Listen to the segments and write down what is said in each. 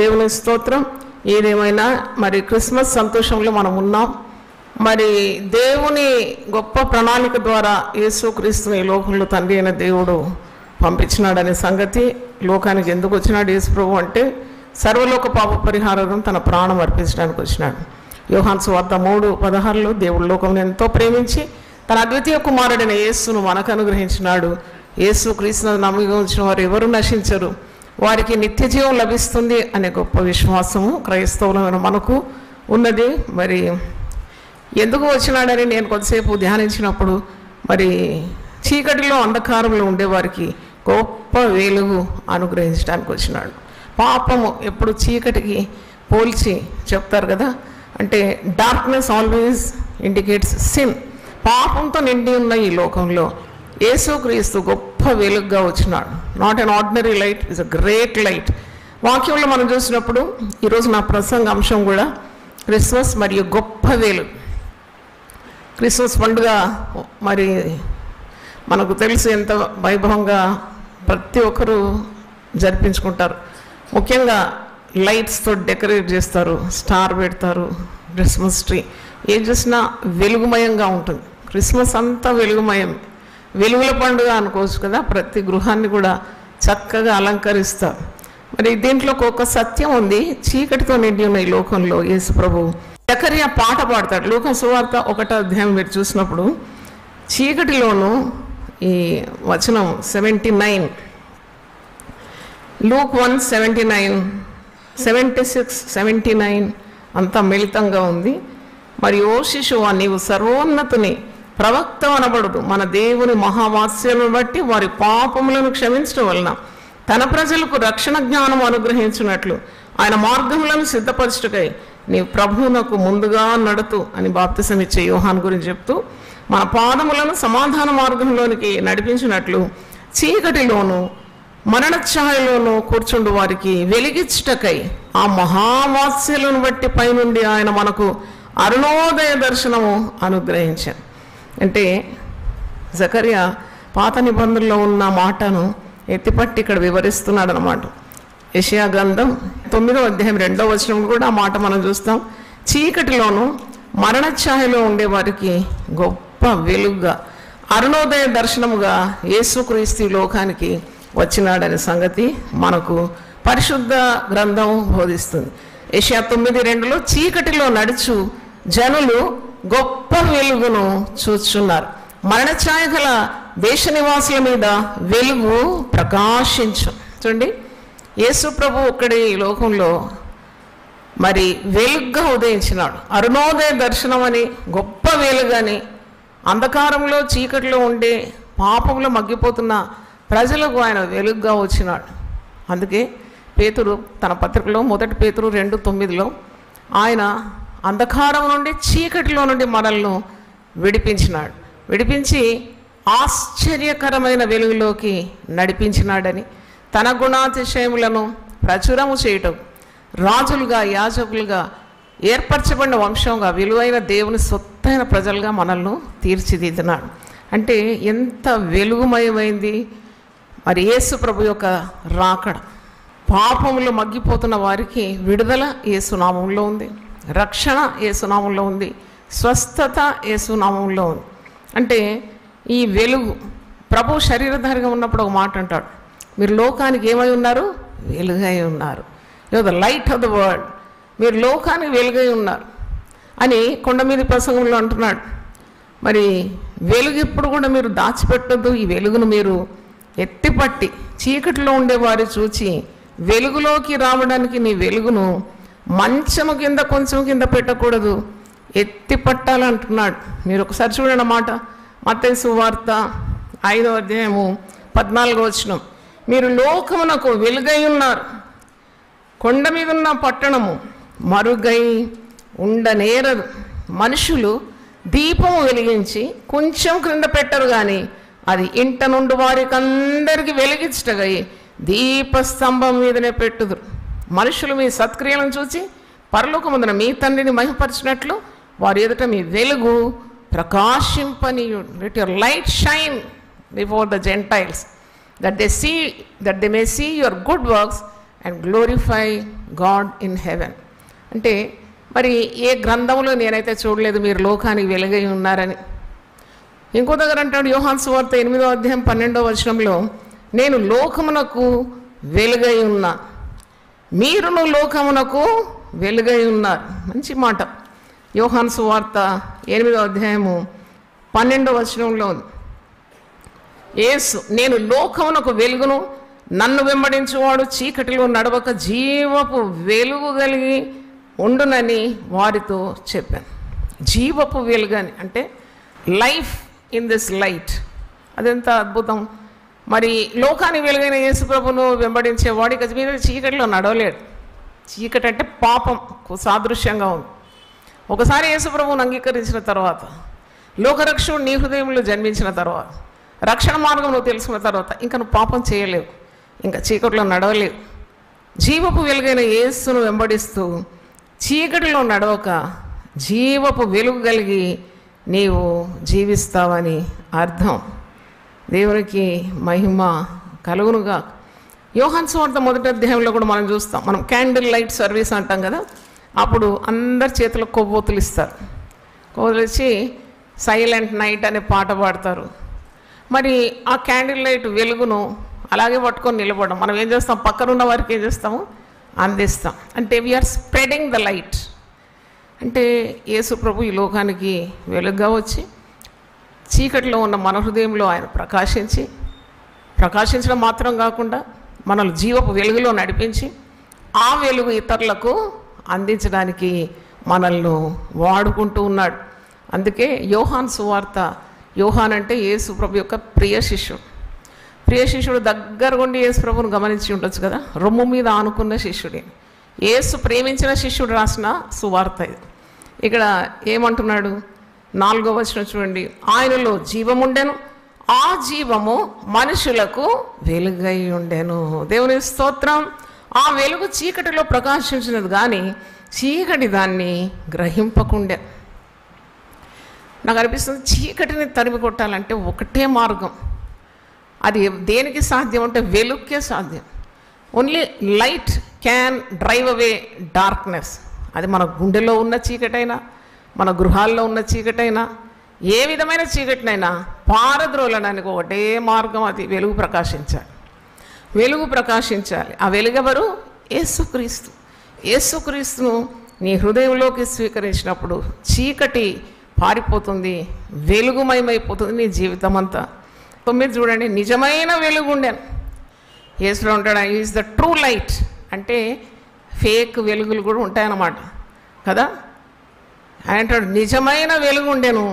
దేవుని స్తోత్రం. ఏదేమైనా మరి క్రిస్మస్ సంతోషంలో మనం ఉన్నాం. మరి దేవుని గొప్ప ప్రణాళిక ద్వారా యేసుక్రీస్తుని ఈ లోకంలో తండ్రి అయిన దేవుడు పంపించినాడనే సంగతి, లోకానికి ఎందుకు వచ్చినాడు యేసు ప్రభు అంటే సర్వలోక పాప పరిహారం తన ప్రాణం అర్పించడానికి వచ్చినాడు. యోహాను సువార్త 3:16 దేవుడు లోకంలో ఎంతో ప్రేమించి తన అద్వితీయ కుమారుడైన యేసును మనకు అనుగ్రహించినాడు. యేసు క్రీస్తును నమ్మి ఉంచిన వారు ఎవరు నశించరు, వారికి నిత్య జీవం లభిస్తుంది అనే గొప్ప విశ్వాసము క్రైస్తవులమైన మనకు ఉన్నది. మరి ఎందుకు వచ్చినాడని నేను కొద్దిసేపు ధ్యానించినప్పుడు, మరి చీకటిలో అంధకారంలో ఉండేవారికి గొప్ప వెలుగు అనుగ్రహించడానికి వచ్చినాడు. పాపము ఎప్పుడు చీకటికి పోల్చి చెప్తారు కదా, అంటే డార్క్నెస్ ఆల్వేస్ ఇండికేట్స్ సిన్. పాపంతో నిండి ఉన్న ఈ లోకంలో యేసుక్రీస్తు గొప్ప వెలుగుగా వచ్చినాడు. Not an ordinary light, is a great light. వాక్యంలో మనం చూసినప్పుడు ఈరోజు నా ప్రసంగ అంశం కూడా క్రిస్మస్ మరియు గొప్ప వెలుగు. క్రిస్మస్ పండుగ మరి మనకు తెలుసు ఎంత వైభవంగా ప్రతి ఒక్కరూ జరిపించుకుంటారు. ముఖ్యంగా లైట్స్తో డెకరేట్ చేస్తారు, స్టార్ పెడతారు, క్రిస్మస్ ట్రీ. ఏం చూసినా వెలుగుమయంగా ఉంటుంది. క్రిస్మస్ అంతా వెలుగుమయం, వెలుగుల పండుగ అనుకోవచ్చు కదా. ప్రతి గృహాన్ని కూడా చక్కగా అలంకరిస్తారు. మరి దీంట్లో ఒక సత్యం ఉంది. చీకటితో నిండి ఉన్న ఈ లోకంలో యేసు ప్రభు జకరియా పాట పాడతాడు. లూకా సువార్త 1వ అధ్యాయం మీరు చూసినప్పుడు చీకటిలోను ఈ వచనం 79, లూక్ 1:79, 76, 79 అంతా మిళితంగా ఉంది. మరి ఓ శిశువా, నీవు సర్వోన్నతుని ప్రవక్త అనబడుదు, మన దేవుని మహావాస్యలను బట్టి వారి పాపములను క్షమించడం వలన తన ప్రజలకు రక్షణ జ్ఞానం అనుగ్రహించినట్లు ఆయన మార్గములను సిద్ధపరచుటకై నీవు ప్రభువునకు ముందుగా నడుతూ అని బాప్తిసం ఇచ్చే యోహాను గురించి చెప్తూ, మన పాదములను సమాధాన మార్గంలోనికి నడిపించినట్లు చీకటిలోను మరణఛాయలోను కూర్చుండు వారికి వెలిగించుటకై ఆ మహావాస్యలను బట్టి పైనుండి ఆయన మనకు అరుణోదయ దర్శనము అనుగ్రహించాను. అంటే జకరియా పాత నిబంధనలో ఉన్న మాటను ఎత్తిపట్టి ఇక్కడ వివరిస్తున్నాడు అన్నమాట. యెషయా గ్రంథం 9వ అధ్యాయం 2వ వచనం కూడా ఆ మాట మనం చూస్తాం. చీకటిలోను మరణఛాయలో ఉండే వారికి గొప్ప వెలుగుగా అరుణోదయ దర్శనముగా యేసుక్రీస్తు లోకానికి వచ్చినాడనే సంగతి మనకు పరిశుద్ధ గ్రంథం బోధిస్తుంది. యెషయా 9:2లో చీకటిలో నడుచు జనులు గొప్ప వెలుగును చూచున్నారు, మరణఛాయ గల దేశ నివాసుల మీద వెలుగు ప్రకాశించు. చూడండి, యేసు ప్రభు ఒక్కడే ఈ లోకంలో మరి వెలుగుగా ఉదయించినాడు. అరుణోదయ దర్శనం అని గొప్ప వెలుగని అంధకారంలో చీకటిలో ఉండే పాపంలో మగ్గిపోతున్న ప్రజలకు ఆయన వెలుగుగా వచ్చినాడు. అందుకే పేతురు తన పత్రికలో 1 పేతురు 2:9లో ఆయన అంధకారం నుండి చీకటిలో నుండి మనల్ని విడిపించినాడు, విడిపించి ఆశ్చర్యకరమైన వెలుగులోకి నడిపించినాడని, తన గుణాతిశయములను ప్రచురము చేయటం, రాజులుగా యాజకులుగా ఏర్పరచబడిన వంశంగా విలువైన దేవుని సొత్తైన ప్రజలుగా మనల్ని తీర్చిదిద్దినాడు. అంటే ఎంత వెలుగుమయమైంది మరి యేసు ప్రభు యొక్క రాకడ. పాపములు మగ్గిపోతున్న వారికి విడుదల యేసునామంలో ఉంది, రక్షణ యేసునామంలో ఉంది, స్వస్థత యేసునామంలో ఉంది. అంటే ఈ వెలుగు ప్రభు శరీరధారిగా ఉన్నప్పుడు ఒక మాట అంటాడు, మీరు లోకానికి ఏమై ఉన్నారు? వెలుగై ఉన్నారు. You are the light of the world. మీరు లోకానికి వెలుగై ఉన్నారు అని కొండ మీద ప్రసంగంలో అంటున్నాడు. మరి వెలుగు ఎప్పుడు కూడా మీరు దాచిపెట్టద్దు. ఈ వెలుగును మీరు ఎత్తిపట్టి చీకటిలో ఉండేవారు చూచి వెలుగులోకి రావడానికి నీ వెలుగును మంచము కింద కొంచెం కింద పెట్టకూడదు, ఎత్తి పట్టాలంటున్నాడు. మీరు ఒకసారి చూడండి అన్నమాట. మత్తయి సువార్త 5వ అధ్యాయము 14వ వచనం, మీరు లోకమునకు వెలుగై ఉన్నారు, కొండ మీద ఉన్న పట్టణము మరుగై ఉండనేరదు. మనుషులు దీపము వెలిగించి కొంచెం క్రింద పెట్టరు కానీ అది ఇంట నుండి వారికి అందరికీ వెలిగించటగై దీపస్తంభం మీదనే పెట్టుదురు. మనుషులు మీ సత్క్రియలను చూచి పరలోకమందున మీ తండ్రిని మహిమపరిచినట్లు వారి ఎదుట మీ వెలుగు ప్రకాశింపనీయుడు. Let your light shine before the Gentiles that they may see your good works and glorify God in heaven. అంటే మరి ఏ గ్రంథంలో నేనైతే చూడలేదు మీరు లోకానికి వెలుగై ఉన్నారని. ఇంకో దగ్గర అంటాడు యోహాను సువార్త 8వ అధ్యాయం 12వ వచనంలో, నేను లోకమునకు వెలుగై ఉన్నా, మీరును లోకమునకు వెలుగై ఉన్నారు. మంచి మాట. యోహాను సువార్త 8వ అధ్యాయము 12వ వచనంలో యేసు, నేను లోకమునకు వెలుగును, నన్ను వెంబడించువాడు చీకటిలో నడవక జీవపు వెలుగు కలిగి ఉండునని వారితో చెప్పాను. జీవపు వెలుగని అంటే లైఫ్ ఇన్ దిస్ లైట్. అదెంత అద్భుతం. మరి లోకానికి వెలుగైన యేసు ప్రభును వెంబడించే వాడికి మీద చీకటిలో నడవలేడు. చీకటి అంటే పాపంకు సాదృశ్యంగా ఉంది. ఒకసారి యేసు ప్రభువును అంగీకరించిన తర్వాత, లోకరక్షకుడు నీ హృదయంలో జన్మించిన తర్వాత, రక్షణ మార్గం నువ్వు తెలుసుకున్న తర్వాత ఇంకా నువ్వు పాపం చేయలేవు, ఇంకా చీకటిలో నడవలేవు. జీవపు వెలుగైన యేసును వెంబడిస్తూ చీకటిలో నడవక జీవపు వెలుగు కలిగి నీవు జీవిస్తావని అర్థం. దేవునికి మహిమ కలుగునుగా. యోహాను సువార్త 1వ అధ్యాయంలో కూడా మనం చూస్తాం. మనం క్యాండిల్ లైట్ సర్వీస్ అంటాం కదా. అప్పుడు అందరి చేతులకు కొవ్వొత్తులు ఇస్తారు. కొవ్వొత్తులు ఇచ్చి సైలెంట్ నైట్ అనే పాట పాడతారు. మరి ఆ క్యాండిల్ లైట్ వెలుగును అలాగే పట్టుకొని నిలబడడం. మనం ఏం చేస్తాం, పక్కనున్న వారికి ఏం చేస్తాము, అందిస్తాం. అంటే వీఆర్ స్ప్రెడింగ్ ద లైట్. అంటే యేసు ప్రభు ఈ లోకానికి వెలుగుగా వచ్చి చీకటిలో ఉన్న మన హృదయంలో ఆయన ప్రకాశించడం మాత్రం కాకుండా మనల్ని జీవపు వెలుగులో నడిపించి ఆ వెలుగు ఇతరులకు అందించడానికి మనల్ని వాడుకుంటూ ఉన్నాడు. అందుకే యోహాను సువార్త, యోహాన్ అంటే యేసు ప్రభు యొక్క ప్రియ శిష్యుడు దగ్గర ఉండి యేసు ప్రభువును గమనించి ఉండొచ్చు కదా. రొమ్ము మీద ఆనుకున్న శిష్యుడే, యేసు ప్రేమించిన శిష్యుడు రాసిన సువార్త ఇది. ఇక్కడ ఏమంటున్నాడు, 4వ వచనం చూడండి. ఆయనలో జీవముండెను, ఆ జీవము మనుషులకు వెలుగై ఉండెను. దేవుని స్తోత్రం. ఆ వెలుగు చీకటిలో ప్రకాశించినది కానీ చీకటి దాన్ని గ్రహింపకుండే. నాకు అనిపిస్తుంది చీకటిని తరిమి కొట్టాలంటే ఒకటే మార్గం. అది దేనికి సాధ్యం అంటే వెలుగుకే సాధ్యం. Only light can drive away darkness. అది మన గుండెలో ఉన్న చీకటైనా, మన గృహాల్లో ఉన్న చీకటైనా, ఏ విధమైన చీకటినైనా పారద్రోలడానికి ఒకటే మార్గం, అది వెలుగు ప్రకాశించాలి. ఆ వెలుగెవరు? యేసుక్రీస్తును నీ హృదయంలోకి స్వీకరించినప్పుడు చీకటి పారిపోతుంది, వెలుగుమయమైపోతుంది నీ జీవితం అంతా. 9 చూడండి, నిజమైన వెలుగు ఉండేను. యేసులో ఉంటాడు, ఈజ్ ద ట్రూ లైట్. అంటే ఫేక్ వెలుగులు కూడా ఉంటాయన్నమాట కదా. ఆయన అంటాడు నిజమైన వెలుగు ఉండేను,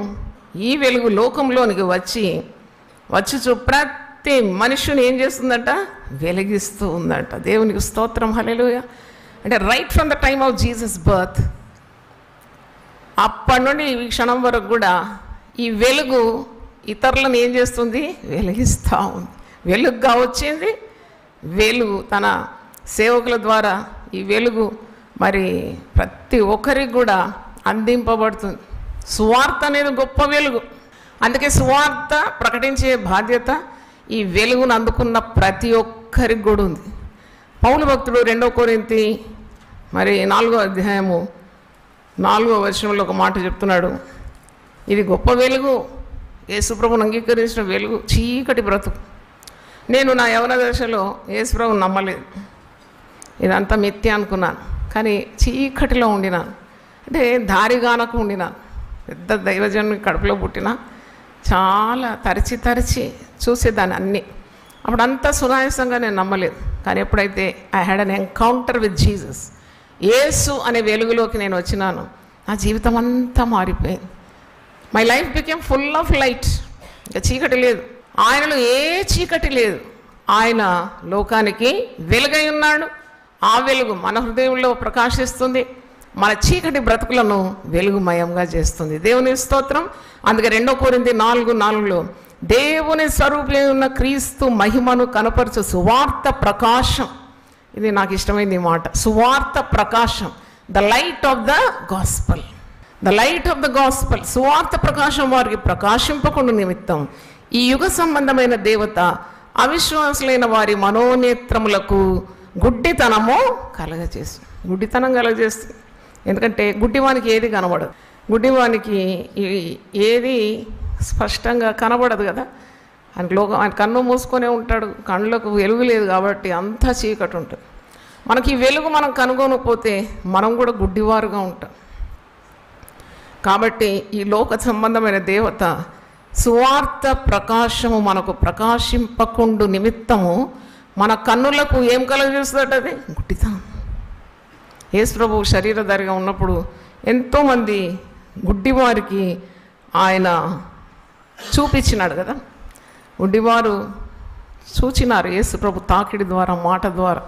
ఈ వెలుగు లోకంలోనికి వచ్చి ప్రతి మనుషుని ఏం చేస్తుందట, వెలిగిస్తూ ఉందట. దేవునికి స్తోత్రం, హల్లెలూయా. అంటే right from the time of Jesus birth, అప్పటి నుండి ఈ క్షణం వరకు కూడా ఈ వెలుగు ఇతరులను ఏం చేస్తుంది, వెలిగిస్తూ ఉంది. వెలుగుగా వచ్చింది. వెలుగు తన సేవకుల ద్వారా ఈ వెలుగు మరి ప్రతి ఒక్కరికి కూడా అందింపబడుతుంది. సువార్త అనేది గొప్ప వెలుగు. అందుకే సువార్త ప్రకటించే బాధ్యత ఈ వెలుగును అందుకున్న ప్రతి ఒక్కరికి కూడా ఉంది. పౌలు భక్తుడు 2వ కొరింథీ మరి 4వ అధ్యాయము 4వ వచనంలో ఒక మాట చెప్తున్నాడు. ఇది గొప్ప వెలుగు, యేసుప్రభుని అంగీకరించిన వెలుగు, చీకటి బ్రతుకు. నేను నా యవన దశలో యేసుప్రభుని నమ్మలేదు, ఇదంతా మిథ్య అనుకున్నాను. కానీ చీకటిలో ఉండినాను, అంటే దారిగానకు ఉండినాను. పెద్ద దైవజనుని కడుపులో పుట్టిన చాలా తరిచి చూసేదాన్ని అన్నీ. అప్పుడు అంతా సునాయాసంగా నేను నమ్మలేదు. కానీ ఎప్పుడైతే I had an encounter with Jesus, యేసు అనే వెలుగులోకి నేను వచ్చినాను, నా జీవితం అంతా మారిపోయింది. My life became full of light. ఇంకా చీకటి లేదు, ఆయనలో ఏ చీకటి లేదు. ఆయన లోకానికి వెలుగై ఉన్నాడు. ఆ వెలుగు మన హృదయంలో ప్రకాశిస్తుంది, మన చీకటి బ్రతుకులను వెలుగుమయంగా చేస్తుంది. దేవుని స్తోత్రం. అందుకే 2వ కొరింథీ 4:4లో దేవుని స్వరూపి ఉన్న క్రీస్తు మహిమను కనపరచు సువార్త ప్రకాశం. ఇది నాకు ఇష్టమైంది ఈ మాట, సువార్త ప్రకాశం. The light of the gospel, the light of the gospel. సువార్త ప్రకాశం వారికి ప్రకాశింపకుండా నిమిత్తం ఈ యుగ సంబంధమైన దేవత అవిశ్వాసులైన వారి మనోనేత్రములకు గుడ్డితనము కలగజేస్తుంది. గుడ్డితనం కలగజేస్తుంది. ఎందుకంటే గుడ్డివానికి ఏది కనబడదు, గుడ్డివానికి ఏది స్పష్టంగా కనబడదు కదా. ఆయన కన్ను మూసుకొనే ఉంటాడు, కళ్ళకు వెలుగు లేదు కాబట్టి అంతా చీకటి ఉంటుంది. మనకి ఈ వెలుగు మనం కనుగొనకపోతే మనం కూడా గుడ్డివారుగా ఉంటాం. కాబట్టి ఈ లోక సంబంధమైన దేవత సువార్త ప్రకాశము మనకు ప్రకాశింపకుండు నిమిత్తము మన కన్నులకు ఏం కలుగజేస్తుందట? అది గుడ్డితనం. యేసు ప్రభువు శరీరధారిగా ఉన్నప్పుడు ఎంతోమంది గుడ్డివారికి ఆయన చూపించినాడు కదా. గుడ్డివారు చూచినారు యేసు ప్రభు తాకిడి ద్వారా, మాట ద్వారా.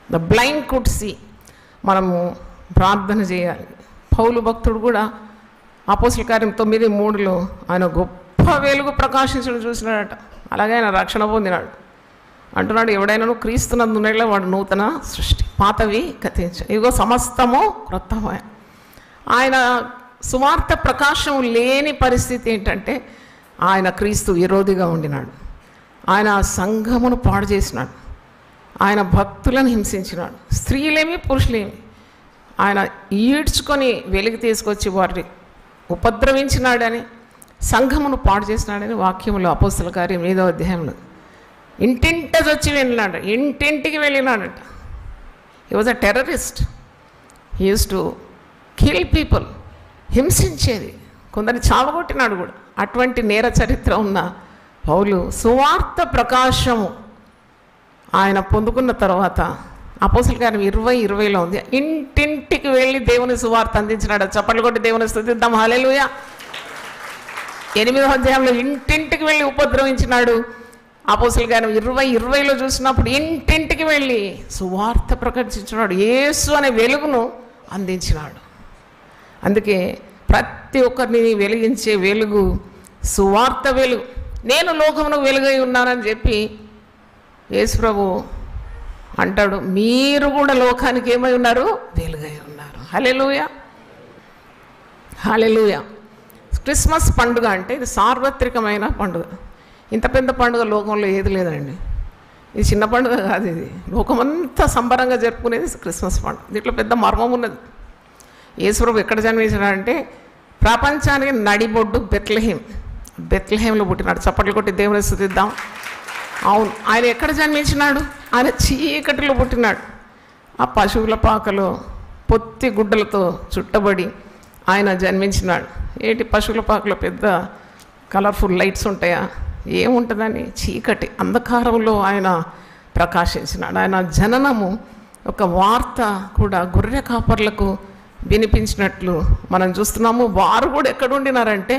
The blind could see. మనము ప్రార్థన చేయాలి. పౌలు భక్తుడు కూడా అపోస్తల కార్యం 9:3 ఆయన గొప్ప వెలుగు ప్రకాశించడం చూసినాడట. అలాగే ఆయన రక్షణ పొందినాడు. అంటున్నాడు, ఎవడైనా క్రీస్తునందునేలా వాడు నూతన సృష్టి, పాతవి గతించు, ఇదిగో సమస్తము క్రొత్తమయ. ఆయన సువార్త ప్రకాశం లేని పరిస్థితి ఏంటంటే ఆయన క్రీస్తు విరోధిగా ఉండినాడు. ఆయన సంఘమును పాడు చేసినాడు. ఆయన భక్తులను హింసించినాడు. స్త్రీలేమి పురుషులేమి ఆయన ఈడ్చుకొని వెలికి తీసుకొచ్చి వారిని ఉపద్రవించినాడని, సంఘమును పాడు చేసినాడని వాక్యములో అపోస్తల కార్యం 8వ అధ్యాయంలో ఇంటింట వచ్చి వెళ్ళినాడు. ఇంటింటికి వెళ్ళినాడట. He was a terrorist. He use to kill people. హింసించేది, కొందరిని చావగొట్టినాడు కూడా. అటువంటి నేర చరిత్ర ఉన్న పౌలు సువార్త ప్రకాశము ఆయన పొందుకున్న తర్వాత అపోస్తల కార్యం 20:20 ఉంది. ఇంటింటికి వెళ్ళి దేవుని సువార్త అందించినాడు. చప్పట్లు కొట్టి దేవుని స్తుతిద్దాం. హల్లెలూయా. 8వ అధ్యాయంలో ఇంటింటికి వెళ్ళి ఉపద్రవించినాడు. అపోస్తల కార్యం 20:20 చూసినప్పుడు ఇంటింటికి వెళ్ళి సువార్త ప్రకటించినాడు. యేసు అనే వెలుగును అందించినాడు. అందుకే ప్రతి ఒక్కరిని వెలిగించే వెలుగు సువార్త వెలుగు. నేను లోకమును వెలుగై ఉన్నానని చెప్పి యేసు ప్రభు అంటాడు, మీరు కూడా లోకానికి ఏమై ఉన్నారు? వెలుగై ఉన్నారు. హల్లెలూయా, హల్లెలూయా. క్రిస్మస్ పండుగ అంటే ఇది సార్వత్రికమైన పండుగ. ఇంత పెద్ద పండుగ లోకంలో ఏది లేదండి. ఇది చిన్న పండుగ కాదు. ఇది లోకమంతా సంబరంగా జరుపుకునేది క్రిస్మస్ పండుగ. దీంట్లో పెద్ద మర్మం ఉన్నది. యేసు ప్రభు ఎక్కడ జన్మించాడంటే ప్రపంచానికి నడిబొడ్డు బెత్లెహేంలో పుట్టినాడు. చప్పట్లు కొట్టి దేవుని స్తుతిద్దాం. అవును, ఆయన ఎక్కడ జన్మించినాడు? ఆయన చీకటిలో పుట్టినాడు. ఆ పశువుల పాకలో పొత్తి గుడ్డలతో చుట్టబడి ఆయన జన్మించినాడు. ఏంటి పశువుల పాకలో పెద్ద కలర్ఫుల్ లైట్స్ ఉంటాయా? ఏముంటుందని చీకటి అంధకారంలో ఆయన ప్రకాశించినాడు. ఆయన జననము ఒక వార్త కూడా గొర్రె కాపర్లకు వినిపించినట్లు మనం చూస్తున్నాము. వారు కూడా ఎక్కడుండినారంటే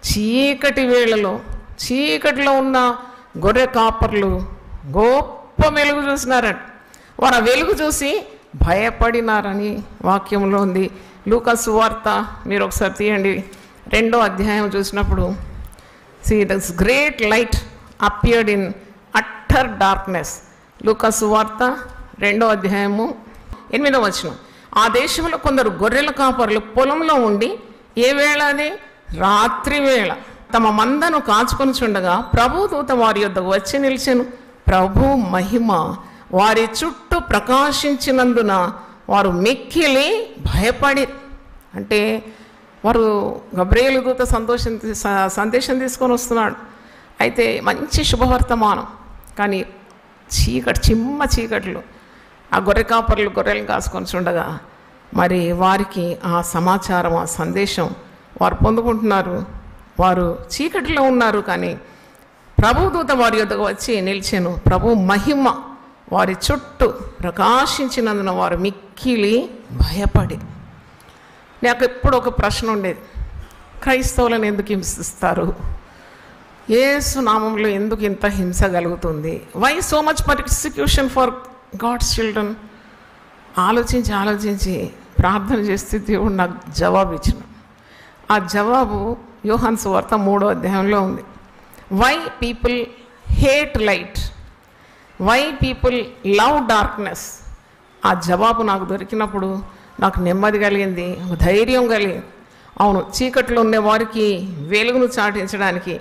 చీకటి వేళలో, చీకటిలో ఉన్న గొర్రె కాపర్లు గొప్ప వెలుగు చూసినారట. వారు ఆ వెలుగు చూసి భయపడినారని వాక్యంలో ఉంది. లూకా సువార్త మీరు ఒకసారి తీయండి. 2వ అధ్యాయం చూసినప్పుడు See, this great light appeared in utter darkness. లూకా సువార్త 2వ అధ్యాయము 8వ వచనం. ఆ దేశంలో కొందరు గొర్రెల కాపరులు పొలంలో ఉండి ఏ వేళ? అది రాత్రి వేళ తమ మందను కాచుకొని చుండగా ప్రభు దూత వారి యొద్దకు వచ్చి నిలిచెను. ప్రభు మహిమ వారి చుట్టూ ప్రకాశించినందున వారు మిక్కిలి భయపడి. అంటే వారు గబ్రియేలు దూత సందేశం తీసుకొని వస్తున్నాడు. అయితే మంచి శుభవర్తమానం, కానీ చిమ్మ చీకట్లు ఆ గొర్రె కాపర్లు గొర్రెలను కాసుకొని చూడగా మరి వారికి ఆ సమాచారం, ఆ సందేశం వారు పొందుకుంటున్నారు. వారు చీకటిలో ఉన్నారు, కానీ ప్రభుదూత వారి యొద్దకు వచ్చి నిలిచెను. ప్రభు మహిమ వారి చుట్టూ ప్రకాశించినందున వారు మిక్కిలి భయపడి. నాకు ఎప్పుడు ఒక ప్రశ్న ఉండేది, క్రైస్తవులను ఎందుకు హింసిస్తారు? యేసు నామంలో ఎందుకు ఇంత హింస కలుగుతుంది? Why so much persecution for God's children? ఆలోచించి ప్రార్థన చేస్తే దేవుడు నాకు జవాబు ఇచ్చిన. ఆ జవాబు యోహాను సువార్త 3వ అధ్యాయంలో ఉంది. Why people hate light, why people love darkness. ఆ జవాబు నాకు దొరికినప్పుడు నాకు నెమ్మది కలిగింది, ధైర్యం కలిగింది. అవును, చీకట్లో ఉండే వారికి వెలుగును చాటించడానికి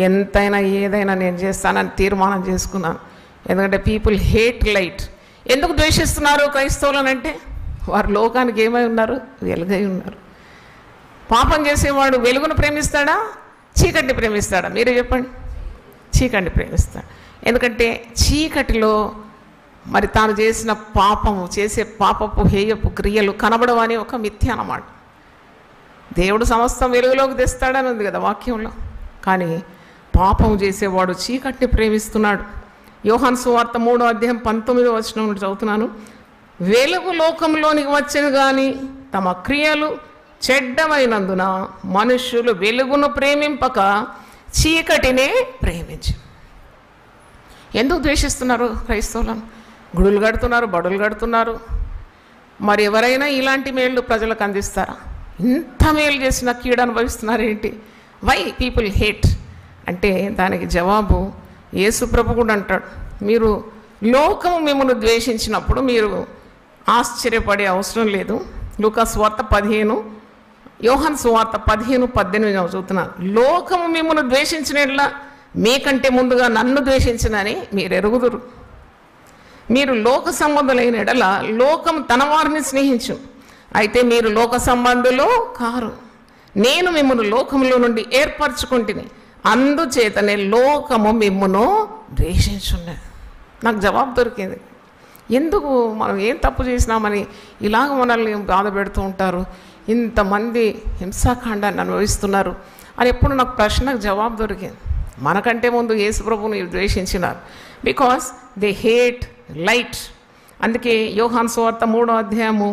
ఎంతైనా ఏదైనా నేను చేస్తానని తీర్మానం చేసుకున్నాను. ఎందుకంటే పీపుల్ హేట్ లైట్. ఎందుకు ద్వేషిస్తున్నారు క్రైస్తవులనంటే వారు లోకానికి ఏమై ఉన్నారు? వెలుగై ఉన్నారు. పాపం చేసేవాడు వెలుగును ప్రేమిస్తాడా, చీకటిని ప్రేమిస్తాడా? మీరే చెప్పండి. చీకటిని ప్రేమిస్తాడు. ఎందుకంటే చీకటిలో మరి తాను చేసిన పాపము, చేసే పాపపు హేయపు క్రియలు కనబడవని ఒక మిథ్య అన్నమాట. దేవుడు సమస్తం వెలుగులోకి తెస్తాడని ఉంది కదా వాక్యంలో. కానీ పాపం చేసేవాడు చీకటిని ప్రేమిస్తున్నాడు. యోహాను సువార్త 3వ అధ్యాయం 19వ వచనం నుండి చదువుతున్నాను. వెలుగు లోకంలోనికి వచ్చెను కానీ తమ క్రియలు చెడ్డమైనందున మనుష్యులు వెలుగును ప్రేమింపక చీకటినే ప్రేమించు. ఎందుకు ద్వేషిస్తున్నారు క్రైస్తవులను? గుడులు కడుతున్నారు, బడులు కడుతున్నారు. మరి ఎవరైనా ఇలాంటి మేళ్ళు ప్రజలకు అందిస్తారా? ఇంత మేలు చేసిన కీడు అనుభవిస్తున్నారు ఏంటి? వై పీపుల్ హేట్ అంటే దానికి జవాబు యేసు ప్రభు కూడా అంటాడు, మీరు లోకము మిమ్మల్ని ద్వేషించినప్పుడు మీరు ఆశ్చర్యపడే అవసరం లేదు. లూకా సువార్త 15, యోహాను సువార్త 15-18 చదువుతున్నారు. లోకము మిమ్మల్ని ద్వేషించినట్లా మీకంటే ముందుగా నన్ను ద్వేషించినని మీరు ఎరుగుదురు. మీరు లోక సంబంధులైన ఎడల లోకం తన వారిని స్నేహించు, అయితే మీరు లోక సంబంధులు కారు. నేను మిమ్మల్ని లోకములో నుండి ఏర్పరచుకుంటుని, అందుచేతనే లోకము మిమ్మును ద్వేషించున్నది. నాకు జవాబు దొరికింది. ఎందుకు మనం ఏం తప్పు చేసినామని ఇలాగ మనల్ని బాధ పెడుతూ ఉంటారు, ఇంతమంది హింసాకాండాన్ని అనుభవిస్తున్నారు అని ఎప్పుడు నాకు ప్రశ్నకు జవాబు దొరికింది. మనకంటే ముందు యేసు ప్రభువుని ద్వేషించినారు. Because they hate light. అందుకే యోహాను సువార్త 3వ అధ్యాయము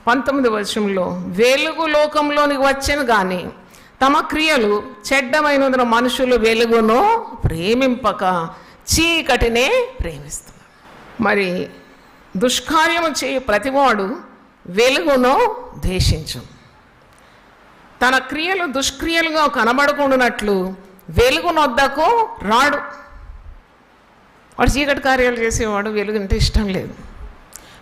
19వ వచనంలో వెలుగు లోకంలోనికి వచ్చెను కానీ తమ క్రియలు చెడ్డమైనందున మనుషులు వెలుగును ప్రేమింపక చీకటినే ప్రేమిస్తున్నారు. మరి దుష్కార్యము చేయు ప్రతివాడు వెలుగును ద్వేషించు. తన క్రియలు దుష్క్రియలుగా కనబడకుండానట్లు వెలుగునొద్దకు రాడు. వాడు చీకటి కార్యాలు చేసేవాడు వెలుగుంటే ఇష్టం లేదు.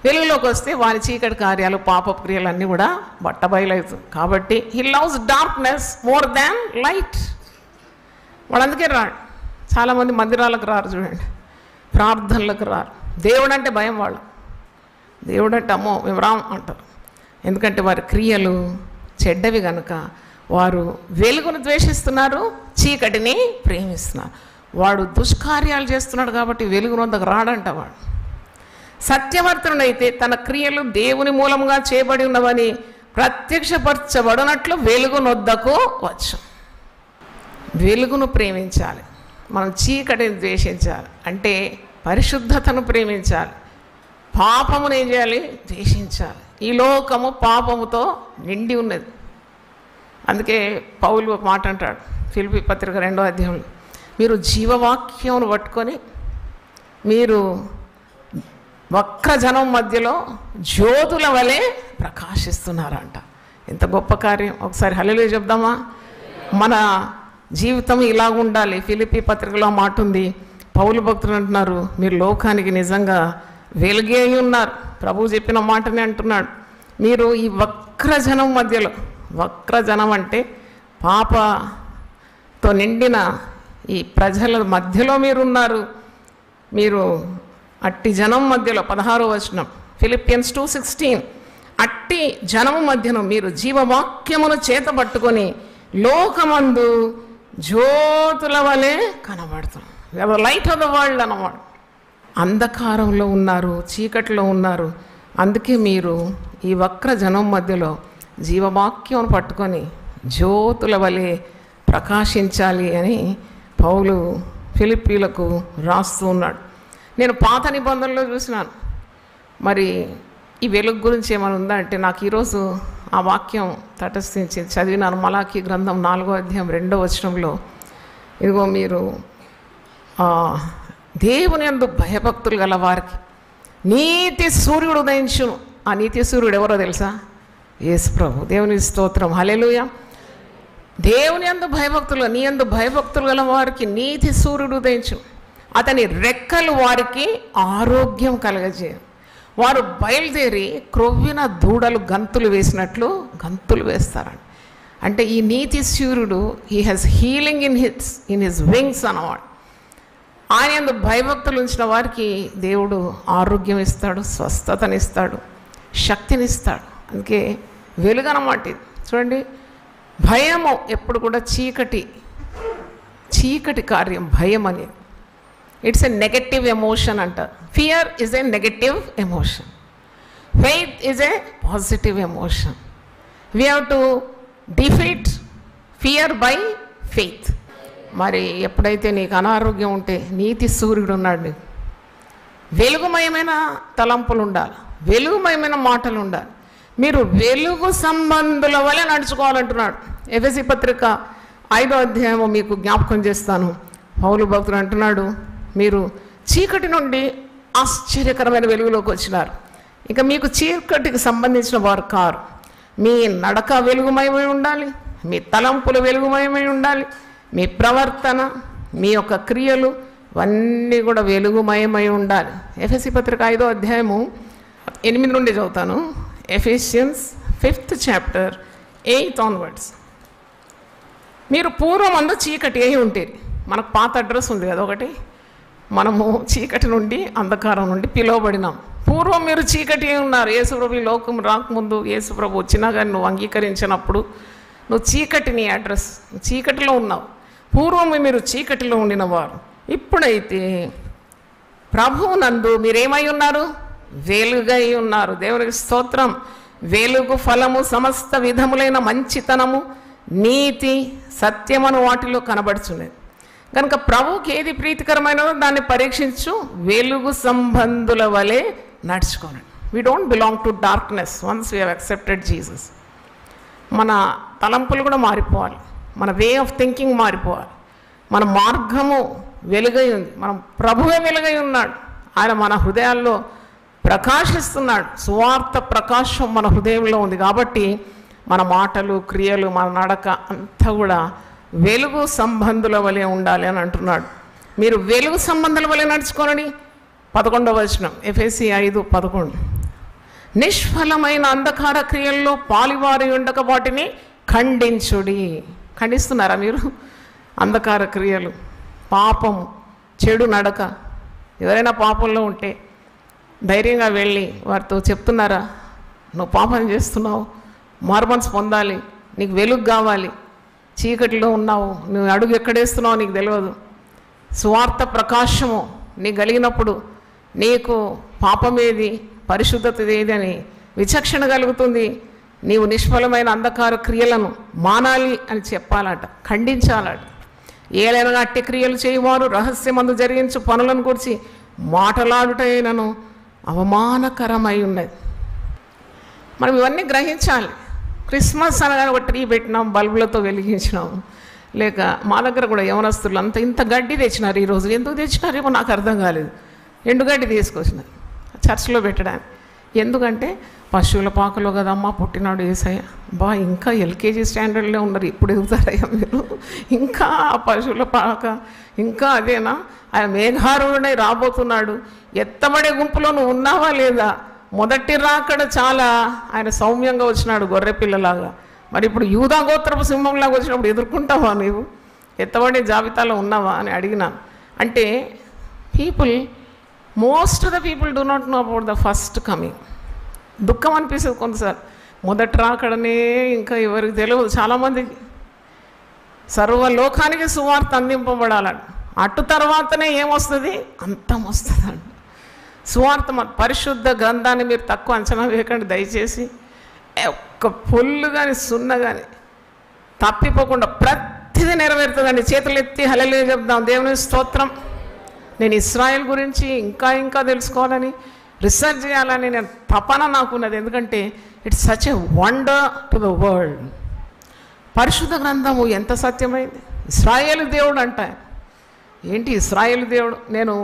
వెలుగులోకి వస్తే వారి చీకటి కార్యాలు, పాప క్రియలు అన్నీ కూడా బట్టబయలవుతుంది. కాబట్టి he loves darkness more than light. వాడు అందుకే రాడు. చాలామంది మందిరాలకు రారు, చూడండి, ప్రార్థనలకు రారు. దేవుడు అంటే భయం వాళ్ళు. దేవుడు అంటే అమ్మో మేము రాం అంటారు. ఎందుకంటే వారి క్రియలు చెడ్డవి కనుక వారు వెలుగును ద్వేషిస్తున్నారు, చీకటిని ప్రేమిస్తున్నారు. వాడు దుష్కార్యాలు చేస్తున్నాడు కాబట్టి వెలుగునొద్దకు రాడంట. వాడు సత్యవర్తుడైతే తన క్రియలు దేవుని మూలంగా చేయబడి ఉన్నవని ప్రత్యక్షపరచబడినట్లు వెలుగునొద్దకు వచ్చు. వెలుగును ప్రేమించాలి, మనం చీకటిని ద్వేషించాలి. అంటే పరిశుద్ధతను ప్రేమించాలి, పాపమును ఏం చేయాలి? ద్వేషించాలి. ఈ లోకము పాపముతో నిండి ఉన్నది. అందుకే పౌలు ఒక మాట అంటాడు ఫిలిప్పీ పత్రిక 2వ అధ్యాయంలో, మీరు జీవవాక్యమును పట్టుకొని మీరు వక్రజనం మధ్యలో జ్యోతుల వలె ప్రకాశిస్తున్నారంట. ఎంత గొప్ప కార్యం! ఒకసారి హల్లెలూయా చెప్దామా? మన జీవితం ఇలా ఉండాలి. ఫిలిప్పీ పత్రికలో మాట ఉంది, పౌలు భక్తులు అంటున్నారు, మీరు లోకానికి నిజంగా వెలుగే ఉన్నారు. ప్రభువు చెప్పిన మాటనే అంటున్నాడు. మీరు ఈ వక్రజనం మధ్యలో, వక్రజనం అంటే పాపతో నిండిన ఈ ప్రజల మధ్యలో మీరున్నారు. మీరు అట్టి జనం మధ్యలో 16వ వచనం ఫిలిప్పియన్స్ 2:16, అట్టి జనము మధ్యను మీరు జీవవాక్యమును చేతబట్టుకొని లోకమందు జ్యోతుల వలె కనబడుతున్నారు. లైట్ ఆఫ్ ద వరల్డ్ అన్నమాట. అంధకారంలో ఉన్నారు, చీకటిలో ఉన్నారు. అందుకే మీరు ఈ వక్ర జనం మధ్యలో జీవవాక్యం పట్టుకొని జ్యోతుల వలె ప్రకాశించాలి అని పౌలు ఫిలిప్పీలకు రాస్తూ ఉన్నాడు. నేను పాత నిబంధనలో చూసినాను. మరి ఈ వెలుగు గురించి ఏమైనా ఉందా అంటే నాకు ఈరోజు ఆ వాక్యం తటస్థించి చదివినాను. మలాకీ గ్రంథం 4వ అధ్యాయం 2వ వచనంలో, ఇదిగో మీరు దేవుని యందు భయభక్తులు గల వారికి నీతి సూర్యుడు ఉదయించును. ఆ నీతి సూర్యుడు ఎవరో తెలుసా? యేసు ప్రభు. దేవుని స్తోత్రం, హల్లెలూయా. దేవుని యందు భయభక్తులు, నీ యందు భయభక్తులు గల వారికి నీతి సూర్యుడు ఉదయించు, అతని రెక్కలు వారికి ఆరోగ్యం కలగజేయ. వారు బయలుదేరి క్రొవ్విన దూడలు గంతులు వేసినట్లు గంతులు వేస్తారండి. అంటే ఈ నీతి సూర్యుడు he has healing in his wings అన్నమాట. ఆయన యందు భయభక్తులు ఉంచిన వారికి దేవుడు ఆరోగ్యం ఇస్తాడు, స్వస్థతనిస్తాడు, శక్తినిస్తాడు. అందుకే వెలుగు అన్నమాట ఇది. చూడండి, భయము ఎప్పుడు కూడా చీకటి కార్యం. భయం అనేది ఇట్స్ ఎ నెగటివ్ ఎమోషన్ అంటారు. Fear is a negative emotion, faith is a positive emotion. We have to defeat fear by faith. మరి ఎప్పుడైతే నీకు అనారోగ్యం ఉంటే నీతి సూర్యుడు ఉన్నాడు, నీకు వెలుగుమయమైన తలంపులు ఉండాలి, వెలుగుమయమైన మాటలు ఉండాలి. మీరు వెలుగు సంబంధుల వలె నడుచుకోవాలంటున్నాడు. ఎఫెసీ పత్రిక 5వ అధ్యాయము మీకు జ్ఞాపకం చేస్తాను. పౌలు భక్తుడు అంటున్నాడు, మీరు చీకటి నుండి ఆశ్చర్యకరమైన వెలుగులోకి వచ్చినారు. ఇక మీకు చీకటికి సంబంధించిన వారు కారు. మీ నడక వెలుగుమయమై ఉండాలి, మీ తలంపులు వెలుగుమయమై ఉండాలి, మీ ప్రవర్తన, మీ యొక్క క్రియలు ఇవన్నీ కూడా వెలుగుమయమై ఉండాలి. ఎఫెసీ పత్రిక 5వ అధ్యాయము 8 నుండి చదువుతాను. Ephesians 5th chapter 8 onwards. మీరు పూర్వం అందు చీకటి అయి ఉంటేరి. మనకు పాత అడ్రస్ ఉంది కదా ఒకటి, మనము చీకటి నుండి అంధకారం నుండి పిలువబడినాం. పూర్వం మీరు చీకటి అయి ఉన్నారు. యేసుప్రభు ఈ లోకం రాకముందు, యేసుప్రభు వచ్చినా కానీ నువ్వు అంగీకరించినప్పుడు నువ్వు చీకటిని అడ్రస్, చీకటిలో ఉన్నావు. పూర్వం మీరు చీకటిలో ఉండిన వారు, ఇప్పుడైతే ప్రభువు నందు మీరేమై ఉన్నారు? వెలుగై ఉన్నారు. దేవునికి స్తోత్రం. వెలుగు ఫలము సమస్త విధములైన మంచితనము, నీతి, సత్యమను వాటిలో కనబడుచున్నది. కనుక ప్రభువుకి ఏది ప్రీతికరమైనదో దాన్ని పరీక్షించు, వెలుగు సంబంధుల వలె నడుచుకోనండి. We don't belong to darkness once we have accepted Jesus. మన తలంపులు కూడా మారిపోవాలి, మన వే ఆఫ్ థింకింగ్ మారిపోవాలి. మన మార్గము వెలుగై ఉంది, మనం ప్రభువే వెలుగై ఉన్నాడు. ఆయన మన హృదయాల్లో ప్రకాశిస్తున్నాడు. సువార్త ప్రకాశం మన హృదయంలో ఉంది. కాబట్టి మన మాటలు, క్రియలు, మన నడక అంతా కూడా వెలుగు సంబంధుల వలె ఉండాలి అని అంటున్నాడు. మీరు వెలుగు సంబంధుల వలె నడుచుకోనని 11వ వచనం, ఎఫెసీ 5:11. నిష్ఫలమైన అంధకార క్రియల్లో పాలివారి ఉండక వాటిని ఖండించుడి. ఖండిస్తున్నారా మీరు? అంధకార క్రియలు, పాపము, చెడు నడక, ఎవరైనా పాపంలో ఉంటే ధైర్యంగా వెళ్ళి వారితో చెప్తున్నారా, నువ్వు పాపం చేస్తున్నావు, మారుమనసు పొందాలి, నీకు వెలుగు కావాలి, చీకటిలో ఉన్నావు, నువ్వు అడుగు ఎక్కడేస్తున్నావు నీకు తెలియదు, సువార్త ప్రకాశము నీకు కలిగినప్పుడు నీకు పాపమేది, పరిశుద్ధత ఏది అని విచక్షణ కలుగుతుంది. నీవు నిష్ఫలమైన అంధకార క్రియలను మానాలి అని చెప్పాలట, ఖండించాలట. ఏలైనా అట్టి క్రియలు చేయవారు రహస్యమందు జరిగించు పనులను గురించి మాటలాడుటైనను అవమానకరమై ఉన్నది. మనం ఇవన్నీ గ్రహించాలి. క్రిస్మస్ అనగానే ఒక ట్రీ పెట్టినాం, బల్బులతో వెలిగించినాం. లేక మా దగ్గర కూడా యవనస్తులు అంతా ఇంత గడ్డి తెచ్చినారు ఈరోజు. ఎందుకు తెచ్చినారేమో నాకు అర్థం కాలేదు. ఎండుగడ్డి తీసుకొచ్చినారు చర్చిలో పెట్టడానికి. ఎందుకంటే పశువుల పాకలో కదమ్మా పుట్టినాడు యేసయ్య. ఇంకా ఎల్కేజీ స్టాండర్డ్లో ఉన్నారు, ఇప్పుడు ఎదుగుతారయ్యా మీరు? ఇంకా పశువుల పాక, ఇంకా అదేనా? ఆయన మేఘారుడై రాబోతున్నాడు. ఎత్తబడే గుంపులో నువ్వు ఉన్నావా లేదా? మొదటి రాకడ చాలా ఆయన సౌమ్యంగా వచ్చినాడు, గొర్రె పిల్లలాగా. మరి ఇప్పుడు యూదా గోత్రపు సింహంలాగా వచ్చినప్పుడు ఎదుర్కొంటావా నీవు? ఎత్తబడే జాబితాలో ఉన్నావా అని అడిగినాను. అంటే most of the people do not know about the first coming. దుఃఖం అనిపిస్తుంది కొంతసారి. మొదటి రాకడనే ఇంకా ఎవరికి తెలియదు చాలామందికి. సర్వలోకానికి సువార్త అందింపబడాలంట. అటు తర్వాతనే ఏమొస్తుంది? అంతం వస్తుందండి. సువార్త పరిశుద్ధ గ్రంథాన్ని మీరు తక్కువ అంచనా వేయకండి దయచేసి. ఒక్క పొల్లు కానీ సున్న కానీ తప్పిపోకుండా ప్రతిదీ నెరవేరుతుందండి. చేతులు ఎత్తి హల్లెలూయా చెప్దాం. దేవుని స్తోత్రం. నేను ఇశ్రాయేల్ గురించి ఇంకా తెలుసుకోవాలని, రీసెర్చ్ చేయాలని నేను తపన నాకున్నది. ఎందుకంటే it's such a wonder to the world. పరిశుద్ధ గ్రంథము ఎంత సత్యమైంది. ఇశ్రాయేలు దేవుడు అంట. ఏంటి ఇశ్రాయేలు దేవుడు? నేను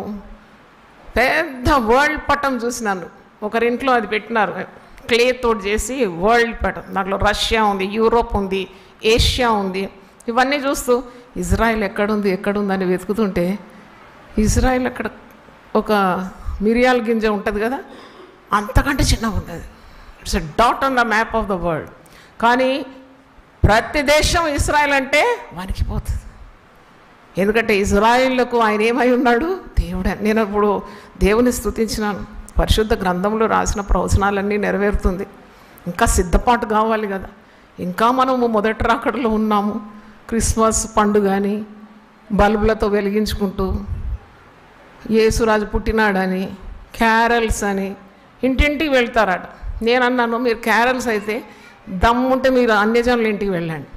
పెద్ద వరల్డ్ పటం చూసినాను. ఒకరింట్లో అది పెట్టినారు, క్లే తోటి చేసి వరల్డ్ పటం. దాంట్లో రష్యా ఉంది, యూరోప్ ఉంది, ఏషియా ఉంది. ఇవన్నీ చూస్తూ ఇజ్రాయెల్ ఎక్కడుంది అని వెతుకుతుంటే ఇజ్రాయెల్ అక్కడ ఒక మిరియాల గింజ ఉంటుంది కదా, అంతకంటే చిన్నగా ఉంటుంది. It's a dot on the map of the world. కానీ ప్రతి దేశం ఇజ్రాయెల్ అంటే వణికిపోతుంది. ఎందుకంటే ఇజ్రాయిళ్లకు ఆయన ఏమై ఉన్నాడు? దేవుడు. నేను ఇప్పుడు దేవుని స్తుతించినాను. పరిశుద్ధ గ్రంథంలో రాసిన ప్రవచనాలన్నీ నెరవేరుతుంది. ఇంకా సిద్ధపాటు కావాలి కదా. ఇంకా మనము మొదటి రాకడలో ఉన్నాము. క్రిస్మస్ పండుగని బల్బులతో వెలిగించుకుంటూ యేసురాజు పుట్టినాడని క్యారల్స్ అని ఇంటింటికి వెళ్తారట. నేను అన్నాను, మీరు క్యారల్స్ అయితే దమ్ముంటే మీరు అన్యజనుల ఇంటికి వెళ్ళండి,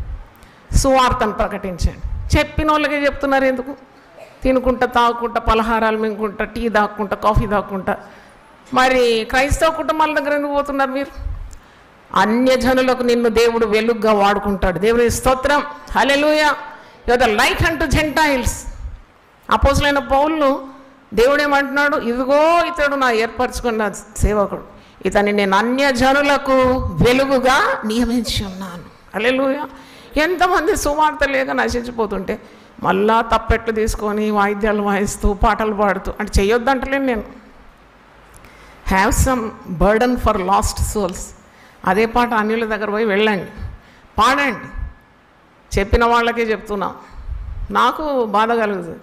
సువార్తను ప్రకటించండి. చెప్పిన వాళ్ళకే చెప్తున్నారు ఎందుకు? తినుకుంటా తాగుకుంటా పలహారాలు మింగుకుంటా టీ దాక్కుంటా కాఫీ దాక్కుంటా మరి క్రైస్తవ కుటుంబాల దగ్గర ఎందుకు పోతున్నారు మీరు? అన్యజనులకు నిన్ను దేవుడు వెలుగుగా వాడుకుంటాడు. దేవుని స్తోత్రం, హల్లెలూయా. You are the light unto Gentiles. అపోస్తలుడైన పౌలు దేవుడు ఏమంటున్నాడు? ఇదిగో ఇతడు నా ఏర్పరచుకున్న సేవకుడు, ఇతన్ని నేను అన్యజనులకు వెలుగుగా నియమించి ఉన్నాను. హల్లెలూయా. ఎంతమంది సువార్త లేక నశించిపోతుంటే మళ్ళా తప్పెట్లు తీసుకొని వాయిద్యాలు వాయిస్తూ పాటలు పాడుతూ అంటే చేయొద్దంటలేను నేను. Have some burden for last souls. అదే పాట అన్యుల దగ్గర పోయి వెళ్ళండి, పాడండి. చెప్పిన వాళ్ళకే చెప్తున్నా, నాకు బాధ కలుగుతుంది.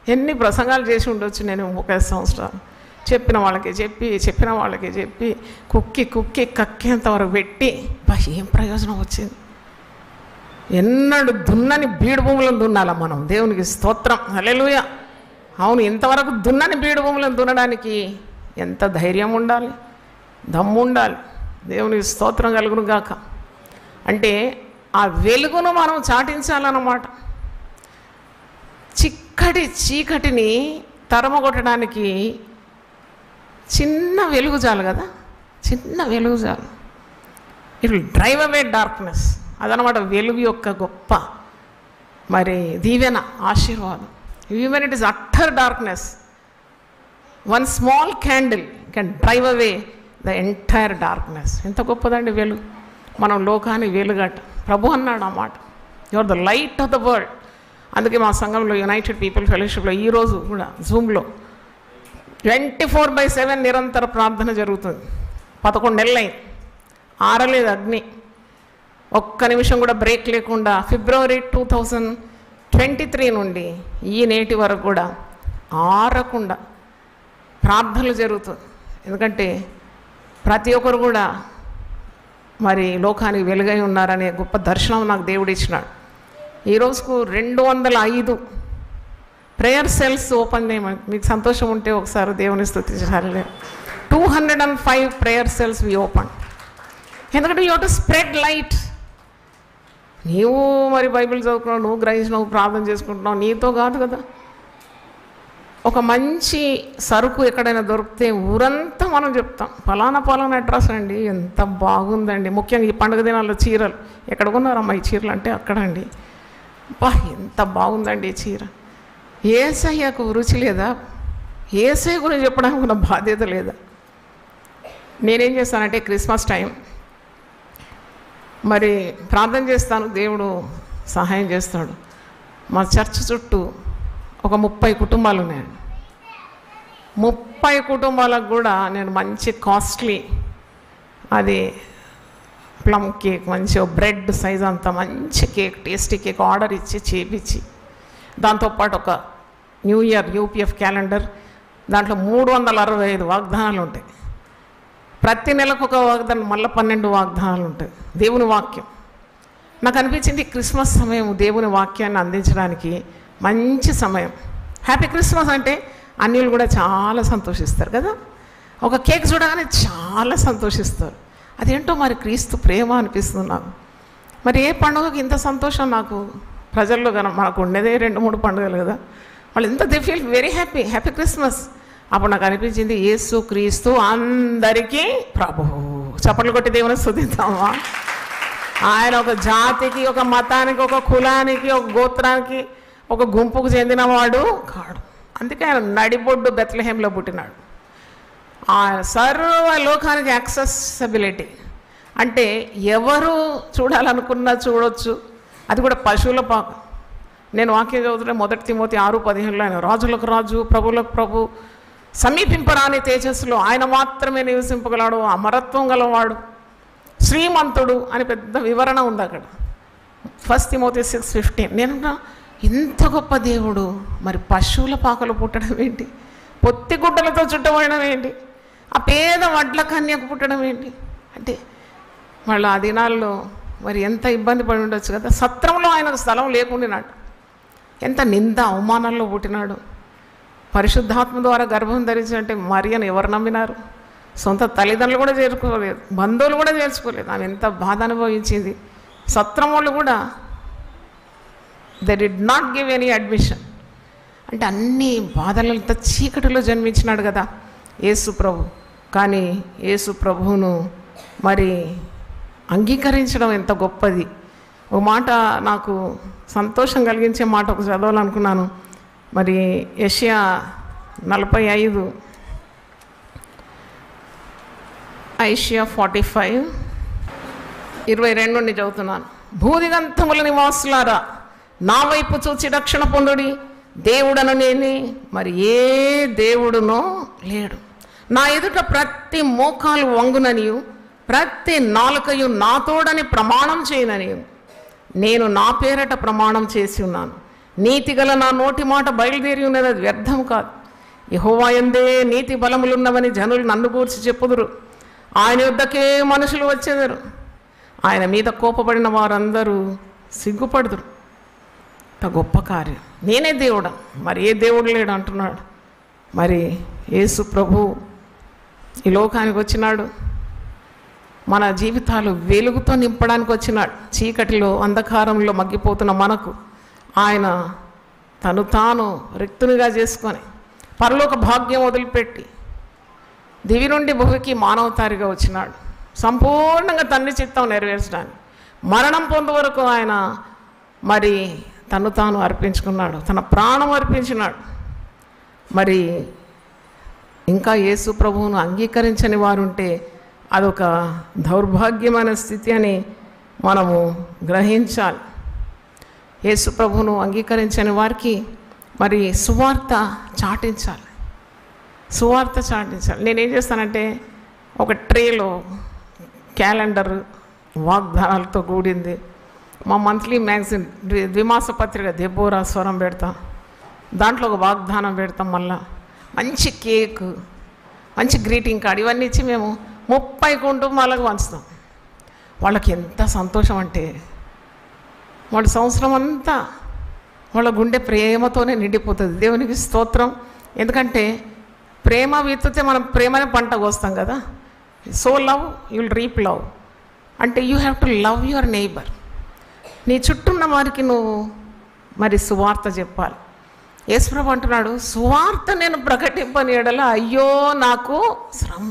ఎన్ని ప్రసంగాలు చేసి ఉండొచ్చు నేను 30 సంవత్సరాలు. చెప్పిన వాళ్ళకి చెప్పి కుక్కి కక్కేంత వరకు పెట్టి ఏం ప్రయోజనం వచ్చింది? ఎన్నడు దున్నని బీడు భూములను దున్నాలా మనం? దేవునికి స్తోత్రం, హల్లెలూయా. అవును, ఇంతవరకు దున్నని బీడు భూములను దున్నడానికి ఎంత ధైర్యం ఉండాలి, దమ్ము ఉండాలి. దేవునికి స్తోత్రం కలుగును గాక. అంటే ఆ వెలుగును మనం చాటించాలన్నమాట. చిక్కటి చీకటిని తరమగొట్టడానికి చిన్న వెలుగు చాలు కదా, చిన్న వెలుగు చాలు. It will drive away darkness. అదనమాట వెలుగు యొక్క గొప్ప మరి దీవెన, ఆశీర్వాదం. Even it is utter darkness, one small candle can drive away the entire darkness. ఎంత గొప్పదండి వెలుగు. మనం లోకాన్ని వెలుగట. ప్రభు అన్నాడు ఆ మాట, you are the light of the world. అందుకే మా సంఘంలో యునైటెడ్ పీపుల్ ఫెలోషిప్లో ఈరోజు కూడా జూమ్లో 24/7 నిరంతర ప్రార్థన జరుగుతుంది. 11 నెలలైంది, ఆరలేదు అగ్ని. ఒక్క నిమిషం కూడా బ్రేక్ లేకుండా ఫిబ్రవరి 2023 నుండి ఈ నేటి వరకు కూడా ఆరకుండా ప్రార్థనలు జరుగుతుంది. ఎందుకంటే ప్రతి ఒక్కరు కూడా మరి లోకానికి వెలుగై ఉన్నారనే గొప్ప దర్శనం నాకు దేవుడు ఇచ్చినాడు. ఈరోజుకు 205 ప్రేయర్ సెల్స్ ఓపెన్ చేయమని మీకు సంతోషం ఉంటే ఒకసారి దేవుని స్తుతించాలి. 205 ప్రేయర్ సెల్స్ వి ఓపెన్. ఎందుకంటే you have to spread light. నీవు మరి బైబిల్ చదువుకున్నావు, నువ్వు గ్రహించినావు, ప్రార్థన చేసుకుంటున్నావు, నీతో కాదు కదా. ఒక మంచి సరుకు ఎక్కడైనా దొరికితే ఊరంతా మనం చెప్తాం, పలానా అడ్రస్ అండి, ఎంత బాగుందండి. ముఖ్యంగా ఈ పండుగ దినాల్లో చీరలు ఎక్కడ కొన్నారమ్మా ఈ చీరలు అంటే అక్కడండి, ఎంత బాగుందండి ఈ చీర. యేసయ్యకు రుచి లేదా? యేసయ్య గురించి చెప్పడానికి ఉన్న బాధ్యత లేదా? నేనేం చేస్తానంటే క్రిస్మస్ టైం మరి ప్రార్థన చేస్తాను, దేవుడు సహాయం చేస్తాడు. మా చర్చ్ చుట్టూ ఒక 30 కుటుంబాలు ఉన్నాయండి. 30 కుటుంబాలకు కూడా నేను మంచి కాస్ట్లీ అది ప్లమ్ కేక్, మంచి బ్రెడ్ సైజ్ అంత మంచి కేక్, టేస్టీ కేక్ ఆర్డర్ ఇచ్చి చేపించి, దాంతోపాటు ఒక న్యూ ఇయర్ యూపీఎఫ్ క్యాలెండర్, దాంట్లో 365 వాగ్దానాలు ఉంటాయి. ప్రతి నెలకు ఒక వాగ్దానం, మళ్ళీ 12 వాగ్దానాలు ఉంటాయి. దేవుని వాక్యం. నాకు అనిపించింది క్రిస్మస్ సమయం దేవుని వాక్యాన్ని అందించడానికి మంచి సమయం. హ్యాపీ క్రిస్మస్ అంటే అన్యులు కూడా చాలా సంతోషిస్తారు కదా. ఒక కేక్ చూడగానే చాలా సంతోషిస్తారు. అదేంటో మరి క్రీస్తు ప్రేమ అనిపిస్తుంది నాకు. మరి ఏ పండుగకి ఇంత సంతోషం నాకు ప్రజల్లో కనుక మనకు ఉండేదే 2-3 పండుగలు కదా, వాళ్ళు ఎంత they feel very happy Christmas. అప్పుడు నాకు అనిపించింది యేసు క్రీస్తు అందరికీ ప్రభువు. చప్పట్లు కొట్టి దేవుని స్తుతిద్దామా. ఆయన ఒక జాతికి, ఒక మతానికి, ఒక కులానికి, ఒక గోత్రానికి, ఒక గుంపుకు చెందినవాడు కాడు. అందుకే ఆయన నడిబొడ్డు బెత్లెహేంలో పుట్టినాడు. ఆ సర్వ లోకానికి యాక్సెసిబిలిటీ అంటే ఎవరు చూడాలనుకున్నా చూడొచ్చు. అది కూడా పశువుల పాక. నేను వాక్యం చదువుతుంటే 1 తిమోతి 6:15 ఆయన రాజులకు రాజు, ప్రభులకు ప్రభు, సమీపింపరాని తేజస్సులో ఆయన మాత్రమే నివసింపగలడు, అమరత్వం గలవాడు, శ్రీమంతుడు అని పెద్ద వివరణ ఉంది అక్కడ. 1 తిమోతి 6:15. నేను ఇంత గొప్ప దేవుడు మరి పశువుల పాకలు పుట్టడం ఏంటి? పొత్తి గుడ్డలతో చుట్టబడడం ఏంటి? ఆ పేద వడ్ల కన్యకు పుట్టడం ఏంటి? అంటే వాళ్ళు ఆ దినాల్లో మరి ఎంత ఇబ్బంది పడి ఉండొచ్చు కదా. సత్రంలో ఆయనకు స్థలం లేకుండానాడు. ఎంత నింద అవమానాల్లో పుట్టినాడు. పరిశుద్ధాత్మ ద్వారా గర్భం ధరించినట్టే మరియను ఎవరు నమ్మినారు? సొంత తల్లిదండ్రులు కూడా చేర్చుకోలేదు, బంధువులు కూడా చేర్చుకోలేదు. ఆమె ఎంత బాధ అనుభవించింది. సత్రం వాళ్ళు కూడా they did not give any admission. అంటే అన్ని బాధలంతా చీకటిలో జన్మించినాడు కదా యేసు ప్రభు. కానీ యేసు ప్రభువును మరి అంగీకరించడం ఎంత గొప్పది. ఒక మాట నాకు సంతోషం కలిగించే మాట ఒక చదవాలనుకున్నాను. మరి యెషయా 45, ఐషియా 45, 22 నుండి చదువుతున్నాను. భూదిగంతముల నివాసులారా, నా వైపు చూచి రక్షణ పొందుడి. దేవుడను నేనే, మరి ఏ దేవుడునో లేడు. నా ఎదుట ప్రతి మోకాలు వంగుననియు ప్రతి నాలుకయు నా తోడని ప్రమాణం చేయననియు నేను నా పేరట ప్రమాణం చేసి ఉన్నాను. నీతిగల నా నోటి మాట బయలుదేరి ఉన్నది, అది వ్యర్థం కాదు. యెహోవా యందే నీతి బలములున్నవని జనులు నన్ను గూర్చి చెప్పుదురు. ఆయన యొద్దకే మనుషులు వచ్చేదరు. ఆయన మీద కోపపడిన వారందరూ సిగ్గుపడుదురు. ఇంత గొప్ప కార్యం. నేనే దేవుడా, మరి ఏ దేవుడు లేడు అంటున్నాడు. మరి యేసు ప్రభు ఈ లోకానికి వచ్చినాడు. మన జీవితాలు వెలుగుతో నింపడానికి వచ్చినాడు. చీకటిలో అంధకారంలో మగ్గిపోతున్న మనకు ఆయన తను తాను రిక్తునిగా చేసుకొని పరలోక భాగ్యం వదిలిపెట్టి దివి నుండి భూమికి మానవతారిగా వచ్చినాడు. సంపూర్ణంగా తండ్రి చిత్తం నెరవేర్చడానికి మరణం పొందు వరకు ఆయన మరి తను తాను అర్పించుకున్నాడు, తన ప్రాణం అర్పించినాడు. మరి ఇంకా యేసు ప్రభువును అంగీకరించని వారుంటే అదొక దౌర్భాగ్యమైన స్థితి అని మనము గ్రహించాలి. యేసు ప్రభువును అంగీకరించని వారికి మరి సువార్త చాటించాలి. సువార్త చాటించాలి. నేనేం చేస్తానంటే ఒక ట్రేలో క్యాలెండర్ వాగ్దానాలతో కూడింది. మా మంత్లీ మ్యాగజైన్ ద్విమాస పత్రిక దెబోరా స్వరం పెడతాం. దాంట్లో ఒక వాగ్దానం పెడతాం. మళ్ళా మంచి కేక్, మంచి గ్రీటింగ్ కార్డ్ ఇవన్నీ ఇచ్చి మేము 30 కుటుంబాలకు పంచుతాం. వాళ్ళకి ఎంత సంతోషం అంటే వాళ్ళ సంవత్సరం అంతా వాళ్ళ గుండె ప్రేమతోనే నిండిపోతుంది. దేవునికి స్తోత్రం. ఎందుకంటే ప్రేమ విత్తితే మనం ప్రేమనే పంట కోస్తాం కదా. So love you will reap love. అంటే you have to love your neighbour. నీ చుట్టూ ఉన్న వారికి నువ్వు మరి సువార్త చెప్పాలి. యేసుప్రభు అంటున్నాడు, సువార్త నేను ప్రకటింపని ఎడల అయ్యో నాకు శ్రమ.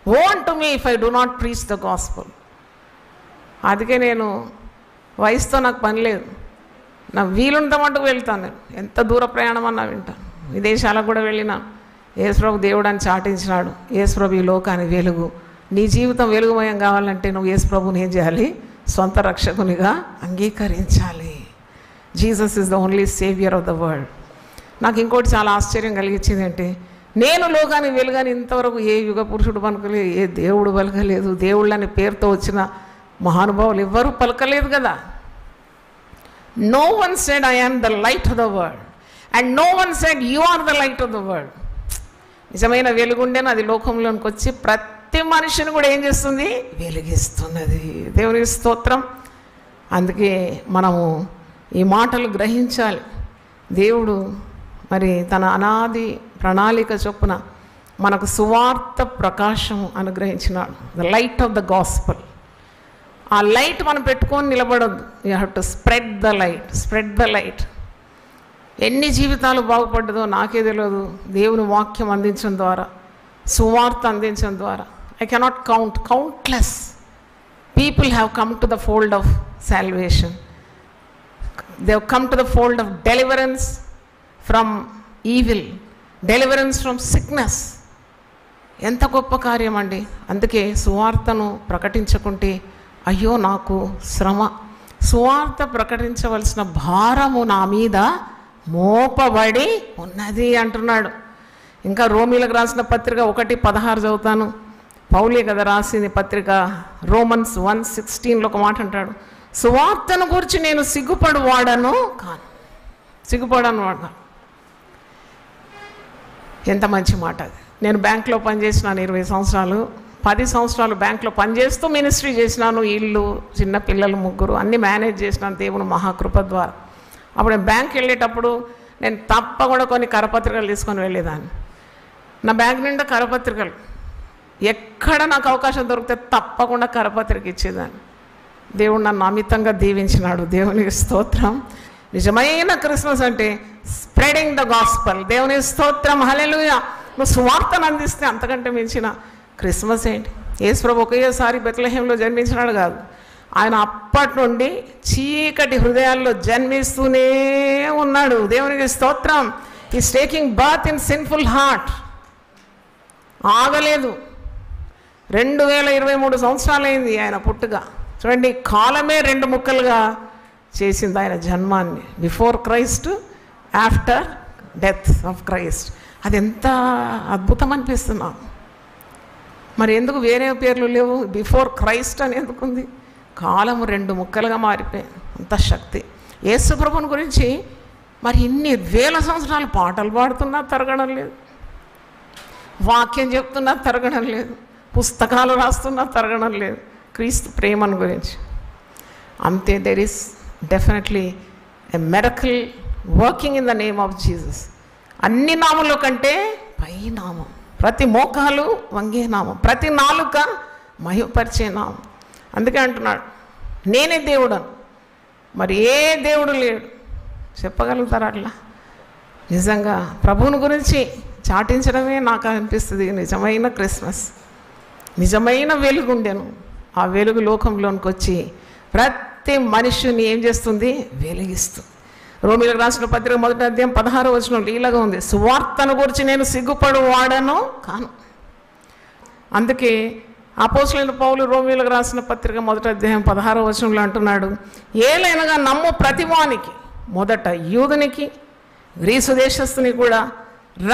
Own to me if I do not preach the gospel. అందుకే నేను వయసుతో నాకు పని లేదు. నా వీలుంటామంటూ వెళ్తాను. నేను ఎంత దూర ప్రయాణం అన్నా వింటాను. విదేశాలకు కూడా వెళ్ళినాను. యేసుప్రభు దేవుడు అని చాటించినాడు. యేసుప్రభు ఈ లోకానికి వెలుగు. నీ జీవితం వెలుగుమయం కావాలంటే నువ్వు యేసుప్రభుని ఏం చేయాలి? సొంత రక్షకునిగా అంగీకరించాలి. Jesus is the only saviour of the world. నాకు ఇంకోటి చాలా ఆశ్చర్యం కలిగించింది అంటే, నేను లోకానికి వెలుగని ఇంతవరకు ఏ యుగ పురుషుడు పలకలేదు, ఏ దేవుడు పలకలేదు. దేవుళ్ళని పేరుతో వచ్చిన మహానుభావులు ఎవ్వరూ పలకలేదు కదా. No one said I am the light of the world and no one said you are the light of the world. నిజమైన వెలుగుండేను అది లోకంలోనికి వచ్చి ప్రతి మనిషిని కూడా ఏం చేస్తుంది? వెలిగిస్తున్నది. దేవునికి స్తోత్రం. అందుకే మనము ఈ మాటలు గ్రహించాలి. దేవుడు మరి తన అనాది ప్రణాళిక చొప్పున మనకు సువార్త ప్రకాశం అనుగ్రహించినాడు. The light of the gospel. ఆ లైట్ మనం పెట్టుకొని నిలబడద్దు. You have to spread the light, spread the light. ఎన్ని జీవితాలు బాగుపడ్డదో నాకే తెలియదు. దేవుని వాక్యం అందించడం ద్వారా, సువార్త అందించడం ద్వారా I cannot countless people have come to the fold of salvation. They have come to the fold of deliverance from evil, deliverance from sickness. ఎంత గొప్ప కార్యం అండి. అందుకే సువార్తను ప్రకటించకుంటే అయ్యో నాకు శ్రమ. సువార్త ప్రకటించవలసిన భారము నా మీద మోపబడి ఉన్నది అంటున్నాడు. ఇంకా రోమీలకు రాసిన పత్రిక 1:16 చదువుతాను. పౌలే కదా రాసింది పత్రిక. రోమన్స్ 1:16లో ఒక మాట అంటాడు, సువార్తను గురించి నేను సిగ్గుపడు వాడను కాను. సిగ్గుపడనమాట. ఎంత మంచి మాట అది. నేను బ్యాంక్లో పనిచేసినాను 20 సంవత్సరాలు. 10 సంవత్సరాలు బ్యాంక్లో పనిచేస్తూ మినిస్ట్రీ చేసినాను. ఇల్లు, చిన్న పిల్లలు 3 అన్నీ మేనేజ్ చేసినాను దేవుని మహాకృప ద్వారా. అప్పుడు నేను బ్యాంక్కి వెళ్ళేటప్పుడు నేను తప్పకుండా కొన్ని కరపత్రికలు తీసుకొని వెళ్ళేదాన్ని. నా బ్యాంక్ నిండా కరపత్రికలు. ఎక్కడ నాకు అవకాశం దొరికితే తప్పకుండా కరపత్రిక ఇచ్చేదాన్ని. దేవుడు నన్ను అమితంగా దీవించినాడు. దేవునికి స్తోత్రం. నిజమైన క్రిస్మస్ అంటే స్ప్రెడింగ్ ద గాస్పల్. దేవుని స్తోత్రం. హల్లెలూయా. నువ్వు సువార్తను అందిస్తే అంతకంటే మించిన క్రిస్మస్ ఏంటి? యేసు ప్రభు ఒకేసారి బెత్లెహేంలో జన్మించినాడు కాదు, ఆయన అప్పటి నుండి చీకటి హృదయాల్లో జన్మిస్తూనే ఉన్నాడు. దేవునికి స్తోత్రం. Is taking birth in sinful heart. ఆగలేదు. 2023 సంవత్సరాలైంది ఆయన పుట్టుక. చూడండి, కాలమే 2 ముక్కలుగా చేసింది ఆయన జన్మాన్ని. Before Christ, after death of Christ. అది ఎంత అద్భుతం అనిపిస్తున్నాం. మరి ఎందుకు వేరే పేర్లు లేవు? బిఫోర్ క్రైస్ట్ అని ఎందుకుంది? కాలము 2 ముక్కలుగా మారిపోయింది. అంత శక్తి. యేసు ప్రభుని గురించి మరి ఇన్ని వేల సంవత్సరాలు పాటలు పాడుతున్నా తరగడం లేదు, వాక్యం చెప్తున్నా తరగడం లేదు, పుస్తకాలు రాస్తున్నా తరగడం లేదు క్రీస్తు ప్రేమను గురించి. అంతే. There is definitely a miracle working in the name of Jesus. అన్ని నామంలో కంటే పై నామం, ప్రతి మోకాలు వంగే నామం, ప్రతి నాలుక మహిమపరిచే నామం. అందుకే అంటున్నాడు, నేనే దేవుడను, మరి ఏ దేవుడు లేడు. చెప్పగలుగుతారా అట్లా? నిజంగా ప్రభువుని గురించి చాటించడమే నాకు అనిపిస్తుంది నిజమైన క్రిస్మస్. నిజమైన వెలుగు ఉండెను. ఆ వెలుగు లోకంలోనికి వచ్చి ప్రతి మనిషిని ఏం చేస్తుంది? వెలిగిస్తుంది. రోమీయులకు రాసిన పత్రిక 1వ అధ్యాయం 16వ వచనంలో ఇలాగా ఉంది, సువార్తను గురించి నేను సిగ్గుపడు వాడను కాను. అందుకే అపోస్తలుడైన పౌలు రోమీయులకు రాసిన పత్రిక 1వ అధ్యాయం 16వ వచనంలో అంటున్నాడు, ఏలైనగా నమ్ము ప్రతివానికి, మొదట యూదునికి గ్రీసు దేశస్థుని కూడా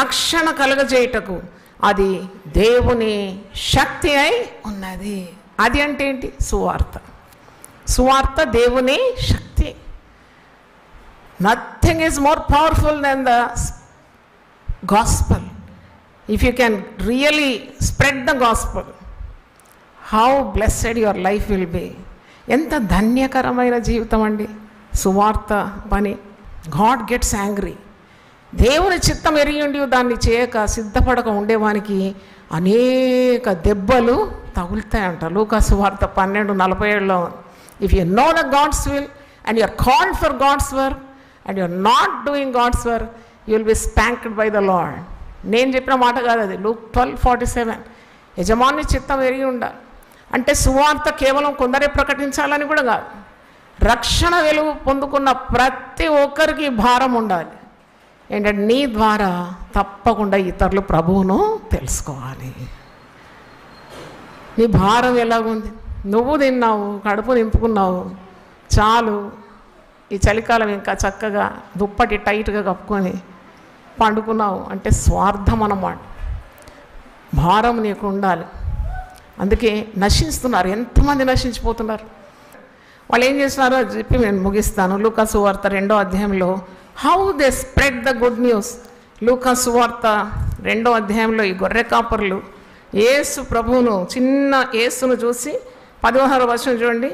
రక్షణ కలుగజేయుటకు అది దేవుని శక్తి అయి ఉన్నది. అది అంటే ఏంటి? సువార్త. సువార్త దేవుని శక్తి. Nothing is more powerful than the gospel. If you can really spread the gospel, how blessed your life will be. ఎంత ధన్యకరమైన జీవితం అండి సువార్త పని. God gets angry. దేవుని చిత్తం ఎరిగి దాన్ని చేయక సిద్ధపడక ఉండేవానికి అనేక దెబ్బలు తగులుతాయంట. లూకాసు వార్త 12:47లో, if you know the God's will and you are called for God's work and you are not doing God's work, you will be spanked by the Lord. నేను చెప్పిన మాట కాదు అది. లూక్ 12:47. యజమాని చిత్తం ఎరిగి ఉండాలి. అంటే సువార్త కేవలం కొందరే ప్రకటించాలని కూడా కాదు. రక్షణ వెలుగు పొందుకున్న ప్రతి ఒక్కరికి భారం ఉండాలి. ఏంటంటే నీ ద్వారా తప్పకుండా ఇతరులు ప్రభువును తెలుసుకోవాలి. నీ భారం ఎలాగుంది? నువ్వు తిన్నావు, కడుపు నింపుకున్నావు, చాలు. ఈ చలికాలం ఇంకా చక్కగా దుప్పటి టైట్గా కప్పుకొని పండుకున్నావు అంటే స్వార్థం అన్నమాట. భారం నీకు ఉండాలి. అందుకే నశిస్తున్నారు. ఎంతమంది నశించిపోతున్నారు. వాళ్ళు ఏం చేస్తున్నారో చెప్పి నేను ముగిస్తాను. లూకాసు వార్త 2వ అధ్యాయంలో how they spread the good news. లూకాసు వార్త 2వ అధ్యాయంలో ఈ గొర్రె కాపర్లు యేసు ప్రభువును, చిన్న యేసును చూసి 16వ వచనం చూడండి,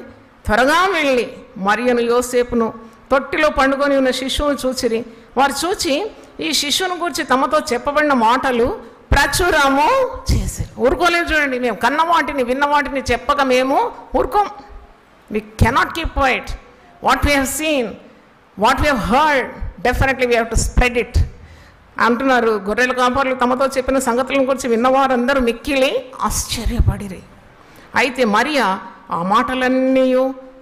త్వరగా వెళ్ళి మరియను యోసేపును తొట్టిలో పండుకొని ఉన్న శిశువును చూచిరి. వారు చూచి ఈ శిశువును గురించి తమతో చెప్పబడిన మాటలు ప్రచురము చేశారు. ఊరుకోలేదు. చూడండి, మేము కన్న వాటిని విన్న వాటిని చెప్పక మేము ఊరుకోం. We cannot keep quiet. What we have seen, what we have heard, definitely we have to spread it. అంటున్నారు, గొర్రెల కాపరులు తమతో చెప్పిన సంగతులను గురించి విన్నవారందరూ మిక్కిలి ఆశ్చర్యపడిరి. అయితే మరియా ఆ మాటలన్నీ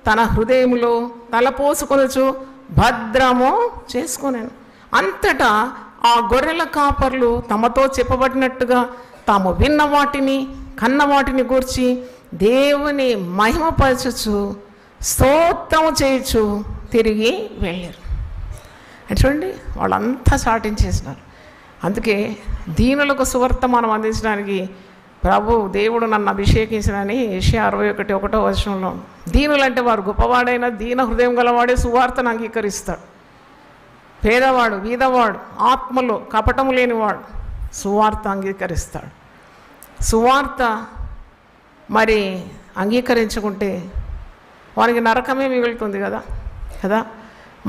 తన హృదయంలో తలపోసుకొనొచ్చు భద్రము చేసుకొనెను. అంతటా ఆ గొర్రెల కాపర్లు తమతో చెప్పబడినట్టుగా తాము విన్న వాటిని కన్న వాటిని గూర్చి దేవుని మహిమపరచుచు స్తోత్రము చేయొచ్చు తిరిగి వెళ్ళారు. చూడండి, వాళ్ళంతా చాటించేసినారు. అందుకే దీనులకు సువార్త మనం అందించడానికి ప్రభు దేవుడు నన్ను అభిషేకించినని యెషయా 61:1వ వచనంలో, దీనులంటే వారు గొప్పవాడైన దీన హృదయం గలవాడే సువార్తను అంగీకరిస్తాడు. పేదవాడు, బీదవాడు, ఆత్మలో కపటము లేనివాడు సువార్త అంగీకరిస్తాడు. సువార్త మరి అంగీకరించుకుంటే వానికి నరకమే మిగులుతుంది కదా.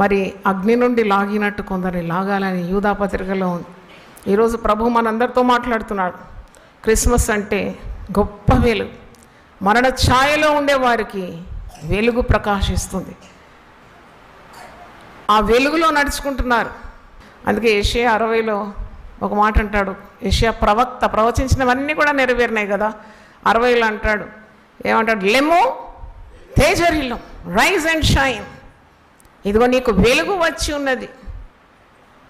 మరి అగ్ని నుండి లాగినట్టు కొందరిని లాగాలని యూదా పత్రికలో ఉంది. ఈరోజు ప్రభు మనందరితో మాట్లాడుతున్నాడు. క్రిస్మస్ అంటే గొప్ప వెలుగు. మరణ ఛాయలో ఉండే వారికి వెలుగు ప్రకాశిస్తుంది. ఆ వెలుగులో నడుచుకుంటున్నారు. అందుకే యెషయా 60లో ఒక మాట అంటాడు. యెషయా ప్రవక్త ప్రవచించినవన్నీ కూడా నెరవేరినాయి కదా. 60లో అంటాడు, ఏమంటాడు? లెమ్ము తేజరిల్లు, రైజ్ అండ్ షైన్. ఇదిగో నీకు వెలుగు వచ్చి ఉన్నది.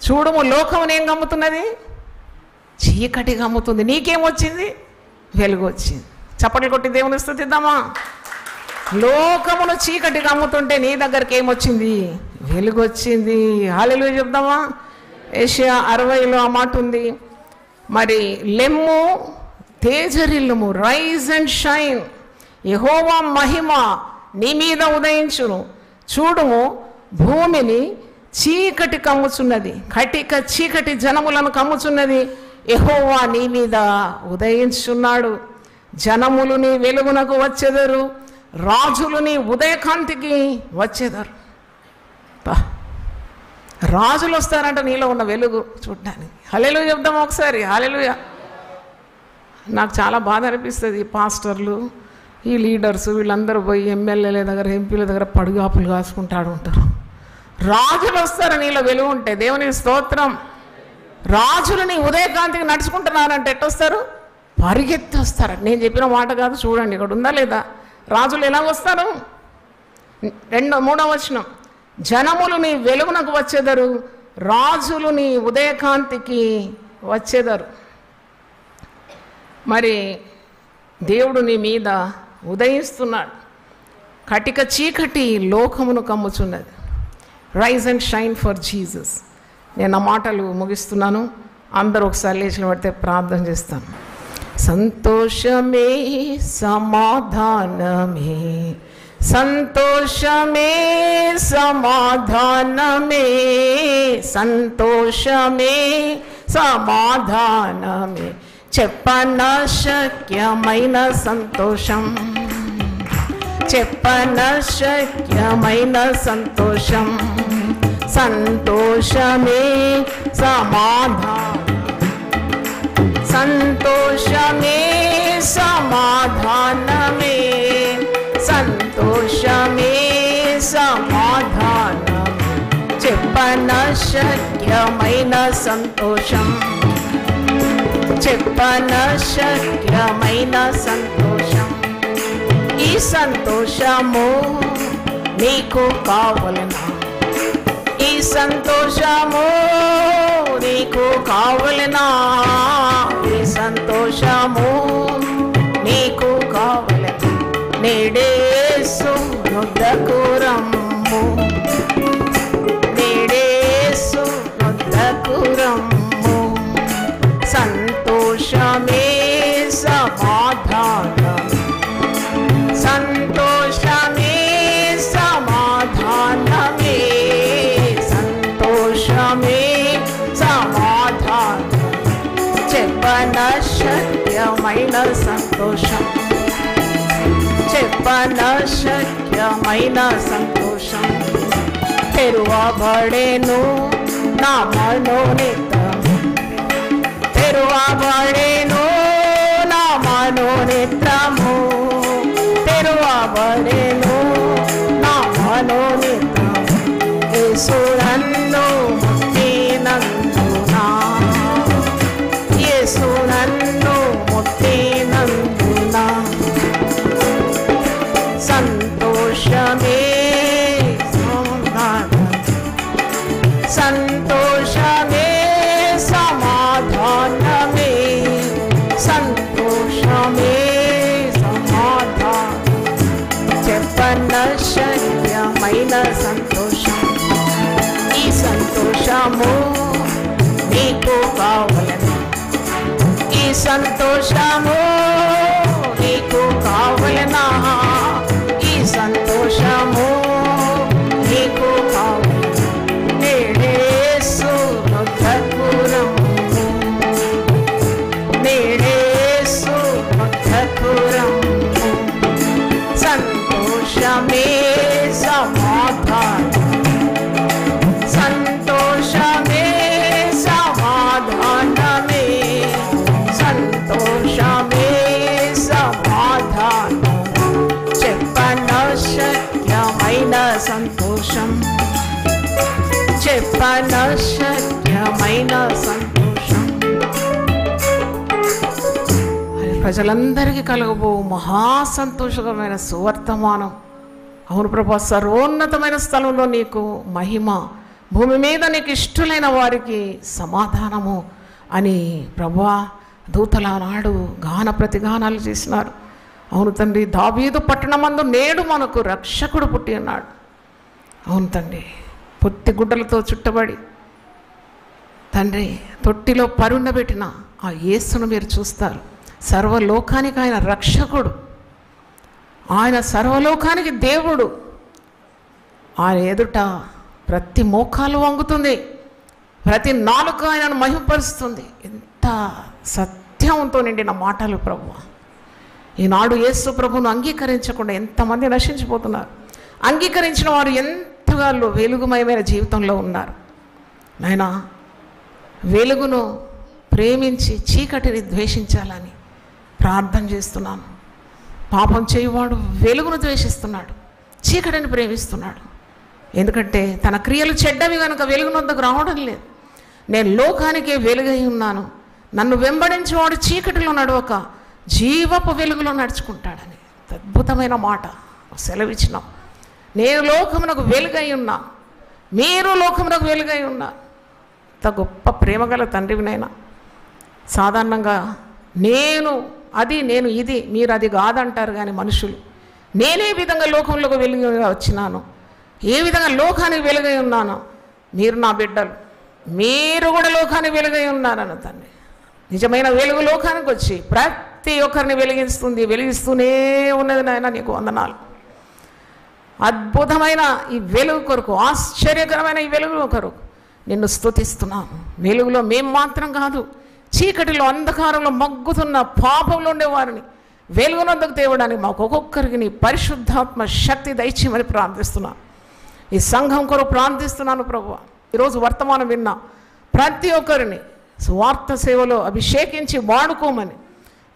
చూడుము, లోకమును ఏం గమ్ముతున్నది? చీకటి గమ్ముతుంది. నీకేమొచ్చింది? వెలుగు వచ్చింది. చప్పట్లు కొట్టి దేవుని స్తుతిద్దామా? లోకమును చీకటి గమ్ముతుంటే నీ దగ్గరికి ఏమొచ్చింది? వెలుగు వచ్చింది. హల్లెలూయా చెప్దామా? యెషయా 60లో ఆ మాట ఉంది. మరి లెమ్ము తేజరిల్లుము, రైజ్ అండ్ షైన్, యెహోవా మహిమ నీ మీద ఉదయించును. చూడుము, భూమిని చీకటి కమ్ముచున్నది, కటిక చీకటి జనములను కమ్ముచున్నది. యెహోవా నీ మీద ఉదయించున్నాడు. జనములు నీ వెలుగునకు వచ్చెదరు, రాజులు నీ ఉదయకాంతికి వచ్చేదారు. రాజులు వస్తారంట నీలో ఉన్న వెలుగు చూడడానికి. హల్లెలూయా చెప్దాం ఒకసారి. హల్లెలూయా. నాకు చాలా బాధ అనిపిస్తుంది. ఈ పాస్టర్లు, ఈ లీడర్స్ వీళ్ళందరూ పోయి ఎమ్మెల్యేల దగ్గర, ఎంపీల దగ్గర పడుగాపులు కాసుకుంటాడు ఉంటారు. రాజులు వస్తారు నీలో వెలుగు ఉంటే. దేవునికి స్తోత్రం. రాజులు నీ ఉదయకాంతికి నడుచుకుంటున్నారంటే ఎట్టొస్తారు? పరిగెత్తి వస్తారు. నేను చెప్పిన మాట కాదు, చూడండి ఇక్కడ ఉందా లేదా. రాజులు ఎలా వస్తారు? 3వ వచనం, జనములు నీ వెలుగునకు వచ్చేదరు, రాజులు నీ ఉదయకాంతికి వచ్చేదరు. మరి దేవుడు నీ మీద ఉదయిస్తున్నాడు. కటిక చీకటి లోకమును కమ్ముచున్నది. Rise and shine for Jesus. నేను ఆ మాటలు ముగిస్తున్నాను. అందరూ ఒకసారి లేచి పడితే ప్రార్థన చేస్తాను. సంతోషమే సమాధానమే, సంతోషమే సమాధానమే, సంతోషమే సమాధానమే, చెప్పనశక్యమైన సంతోషం, చెప్పనశక్యమైన సంతోషం, సంతోషమే సమాధానం, సంతోషమే సమాధానమే, సంతోషమే సమాధానమే, చెప్పనశక్యమైన సంతోషం, చెప్పనశక్యమైన సంతోషం. ఈ సంతోషము నీకు కావలెనా? ఈ సంతోషము నీకు కావలెనా? ఈ సంతోషము నీకు కావలెనా? నేడేసు నొద్దకు రమ్ము, నేడేసు నొద్దకు రమ్ము, సంతోషమే సమాధానం, సంతోషమే సమాధానమే, సంతోషమే సమాధానం, చెప్పనశక్యమైన సంతోషం, చెప్పనశక్యమైన సంతోషం. తెరువబడెను నా మనోనేత్రము, తెరువబడెను నా మనోనేత్రము, తెరువబడెను నా మనోనేత్రము. యేసు నన్ను ముట్టినందున, యేసు నన్ను ముట్టినందున, సంతోషమే సమాధానం, సంతోషమే సమాధానమే, సంతోషమే సమాధానం, చెప్పనశక్యమైన సంతోషం. ఈ సంతోషము నీకు కావలెనా? ఈ సంతోషము నీకు కావలెనా? ఈ సంతోషము నీకు కావలెనా? నేడే సంతోషమే సమాధానం, సంతోషమే సమాధానమే, సంతోషమే సమాధానం, చెప్పనశక్యమైన సంతోషం, చెప్పనశక్యమైన సంతోషం. ప్రజలందరికీ కలగబో మహా సంతోషకరమైన సువర్తమానం. అవును ప్రభా, సర్వోన్నతమైన స్థలంలో నీకు మహిమ, భూమి మీద నీకు ఇష్టలైన వారికి సమాధానము అని ప్రభా దూతల నాడు గాన ప్రతిగానాలు చేసినారు. అవును తండ్రి, దావీదు పట్టణమందు నేడు మనకు రక్షకుడు పుట్టి ఉన్నాడు. అవును తండ్రి, పొత్తి గుడ్డలతో చుట్టబడి తండ్రి తొట్టిలో పరుండబెట్టిన ఆ యేసును మీరు చూస్తారు. సర్వలోకానికి ఆయన రక్షకుడు, ఆయన సర్వలోకానికి దేవుడు. ఆయన ఎదుట ప్రతి మోకాలు వంగుతుంది, ప్రతి నాలుక ఆయనను మహిమపరుస్తుంది. ఎంత సత్యంతో నిండిన మాటలు ప్రభువా. ఈనాడు యేసు ప్రభువును అంగీకరించకుండా ఎంతమంది నశించిపోతున్నారు. అంగీకరించిన వారు ఎంతగా వెలుగుమయమైన జీవితంలో ఉన్నారు. నాయనా, వెలుగును ప్రేమించి చీకటిని ద్వేషించాలని ప్రార్థన చేస్తున్నాను. పాపం చేయువాడు వెలుగును ద్వేషిస్తున్నాడు, చీకటిని ప్రేమిస్తున్నాడు. ఎందుకంటే తన క్రియలు చెడ్డవి కనుక వెలుగునొద్దకు రావడం లేదు. నేను లోకానికే వెలుగై ఉన్నాను, నన్ను వెంబడించేవాడు చీకటిలో నడవక జీవపు వెలుగులో నడుచుకుంటాడని అద్భుతమైన మాట సెలవిచ్చినాం. నేను లోకమునకు వెలుగై ఉన్నా, మీరు లోకమునకు వెలుగై ఉన్నా. అంత గొప్ప ప్రేమగల తండ్రివినైనా సాధారణంగా నేను అది, నేను ఇది, మీరు అది కాదంటారు. కానీ మనుషులు నేనే విధంగా లోకంలోకి వెలుగుగా వచ్చినాను, ఏ విధంగా లోకానికి వెలుగై ఉన్నానో మీరు నా బిడ్డలు, మీరు కూడా లోకానికి వెలుగై ఉన్నారన్న తండ్రి. నిజమైన వెలుగు లోకానికి వచ్చి ప్రతి ఒక్కరిని వెలిగిస్తుంది, వెలిగిస్తూనే ఉన్నది నాయన. నీకు వందనాలు. అద్భుతమైన ఈ వెలుగు కొరకు, ఆశ్చర్యకరమైన ఈ వెలుగు కొరకు నిన్ను స్తుతిస్తున్నాను. వెలుగులో మేము మాత్రం కాదు, చీకటిలో అంధకారంలో మగ్గుతున్న పాపంలో ఉండేవారిని వెలుగునందుకు తేవడానికి మాకు ఒక్కొక్కరికి నీ పరిశుద్ధాత్మ శక్తి దయచేయమని ప్రార్థిస్తున్నాను. ఈ సంఘం కొరకు ప్రార్థిస్తున్నాను ప్రభువా. ఈరోజు వర్తమానం విన్నా ప్రతి ఒక్కరిని స్వార్థ సేవలో అభిషేకించి వాడుకోమని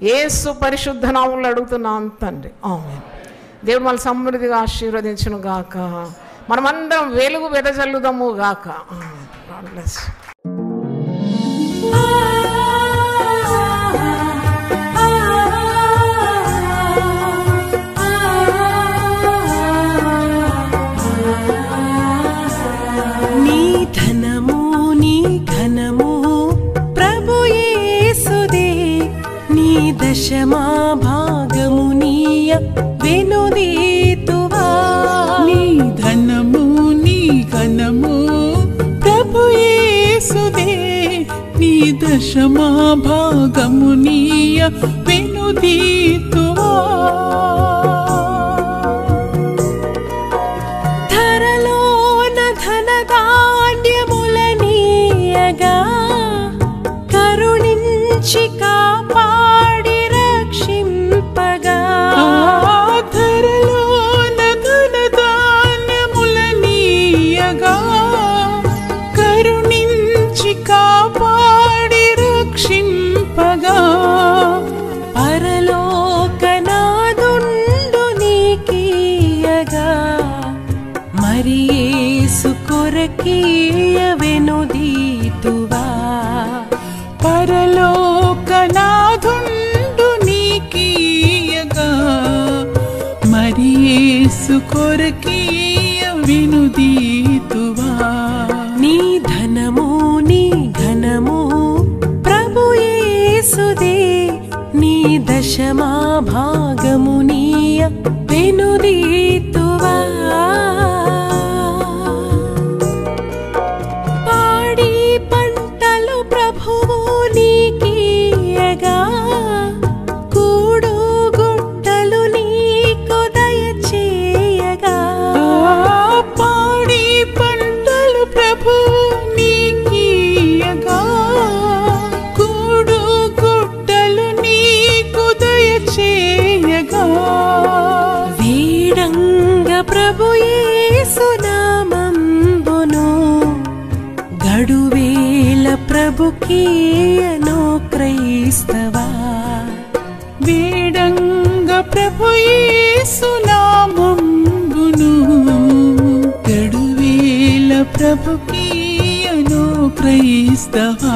యేసు పరిశుద్ధ నామములో అడుగుతున్నాను తండ్రి, ఆమేన్. దేవుడు మన సమృద్ధిగా ఆశీర్వదించును గాక. మనమందరం వెలుగు వెదజల్లుదాము గాక. God bless. నీ ధనము నీ ఘనము ప్రభు యేసుదే, నీ దశమా భాగము నీయ వెనుదీతువా. నీ ధనము నీ ఘనము ప్రభు యేసుదే, నీ దశమా భాగము నీయ వెనుదీతువా. ధరలోన ధనధాన్యములనీయగా కరుణించి కాపాడి రక్షింపగా. ధరలోన ధనధాన్యములనీయగా కరుణించి కాపాడి రక్షింపగా. పరలోకనాదుండు నీకీయగా మరి యేసు కొరకీయ వెనుదీతువా. పరలోకనాథుండు నీకీయగా మరి యేసు కొరకీయ వెనుదీతువా. నీ ధనము నీ ఘనము ప్రభు యేసుదే, నీ దశమా భాగము నీయ వెనుదీతువా. పాడి పంటలు ప్రభువు నీకీయగా కూడు గుట్టలు నీకు దయచేయగా. పాడి పంటలు ప్రభు నీకీయగా కూడు గుట్టలు నీకు దయచేయగా. వీడంగ ప్రభు యేసు నామంబును గడువేల ప్రభుకీయను క్రైస్తవా వేడంగ ప్రభు యేసు నామంబును గడువేల ప్రభుకీయను క్రైస్తవా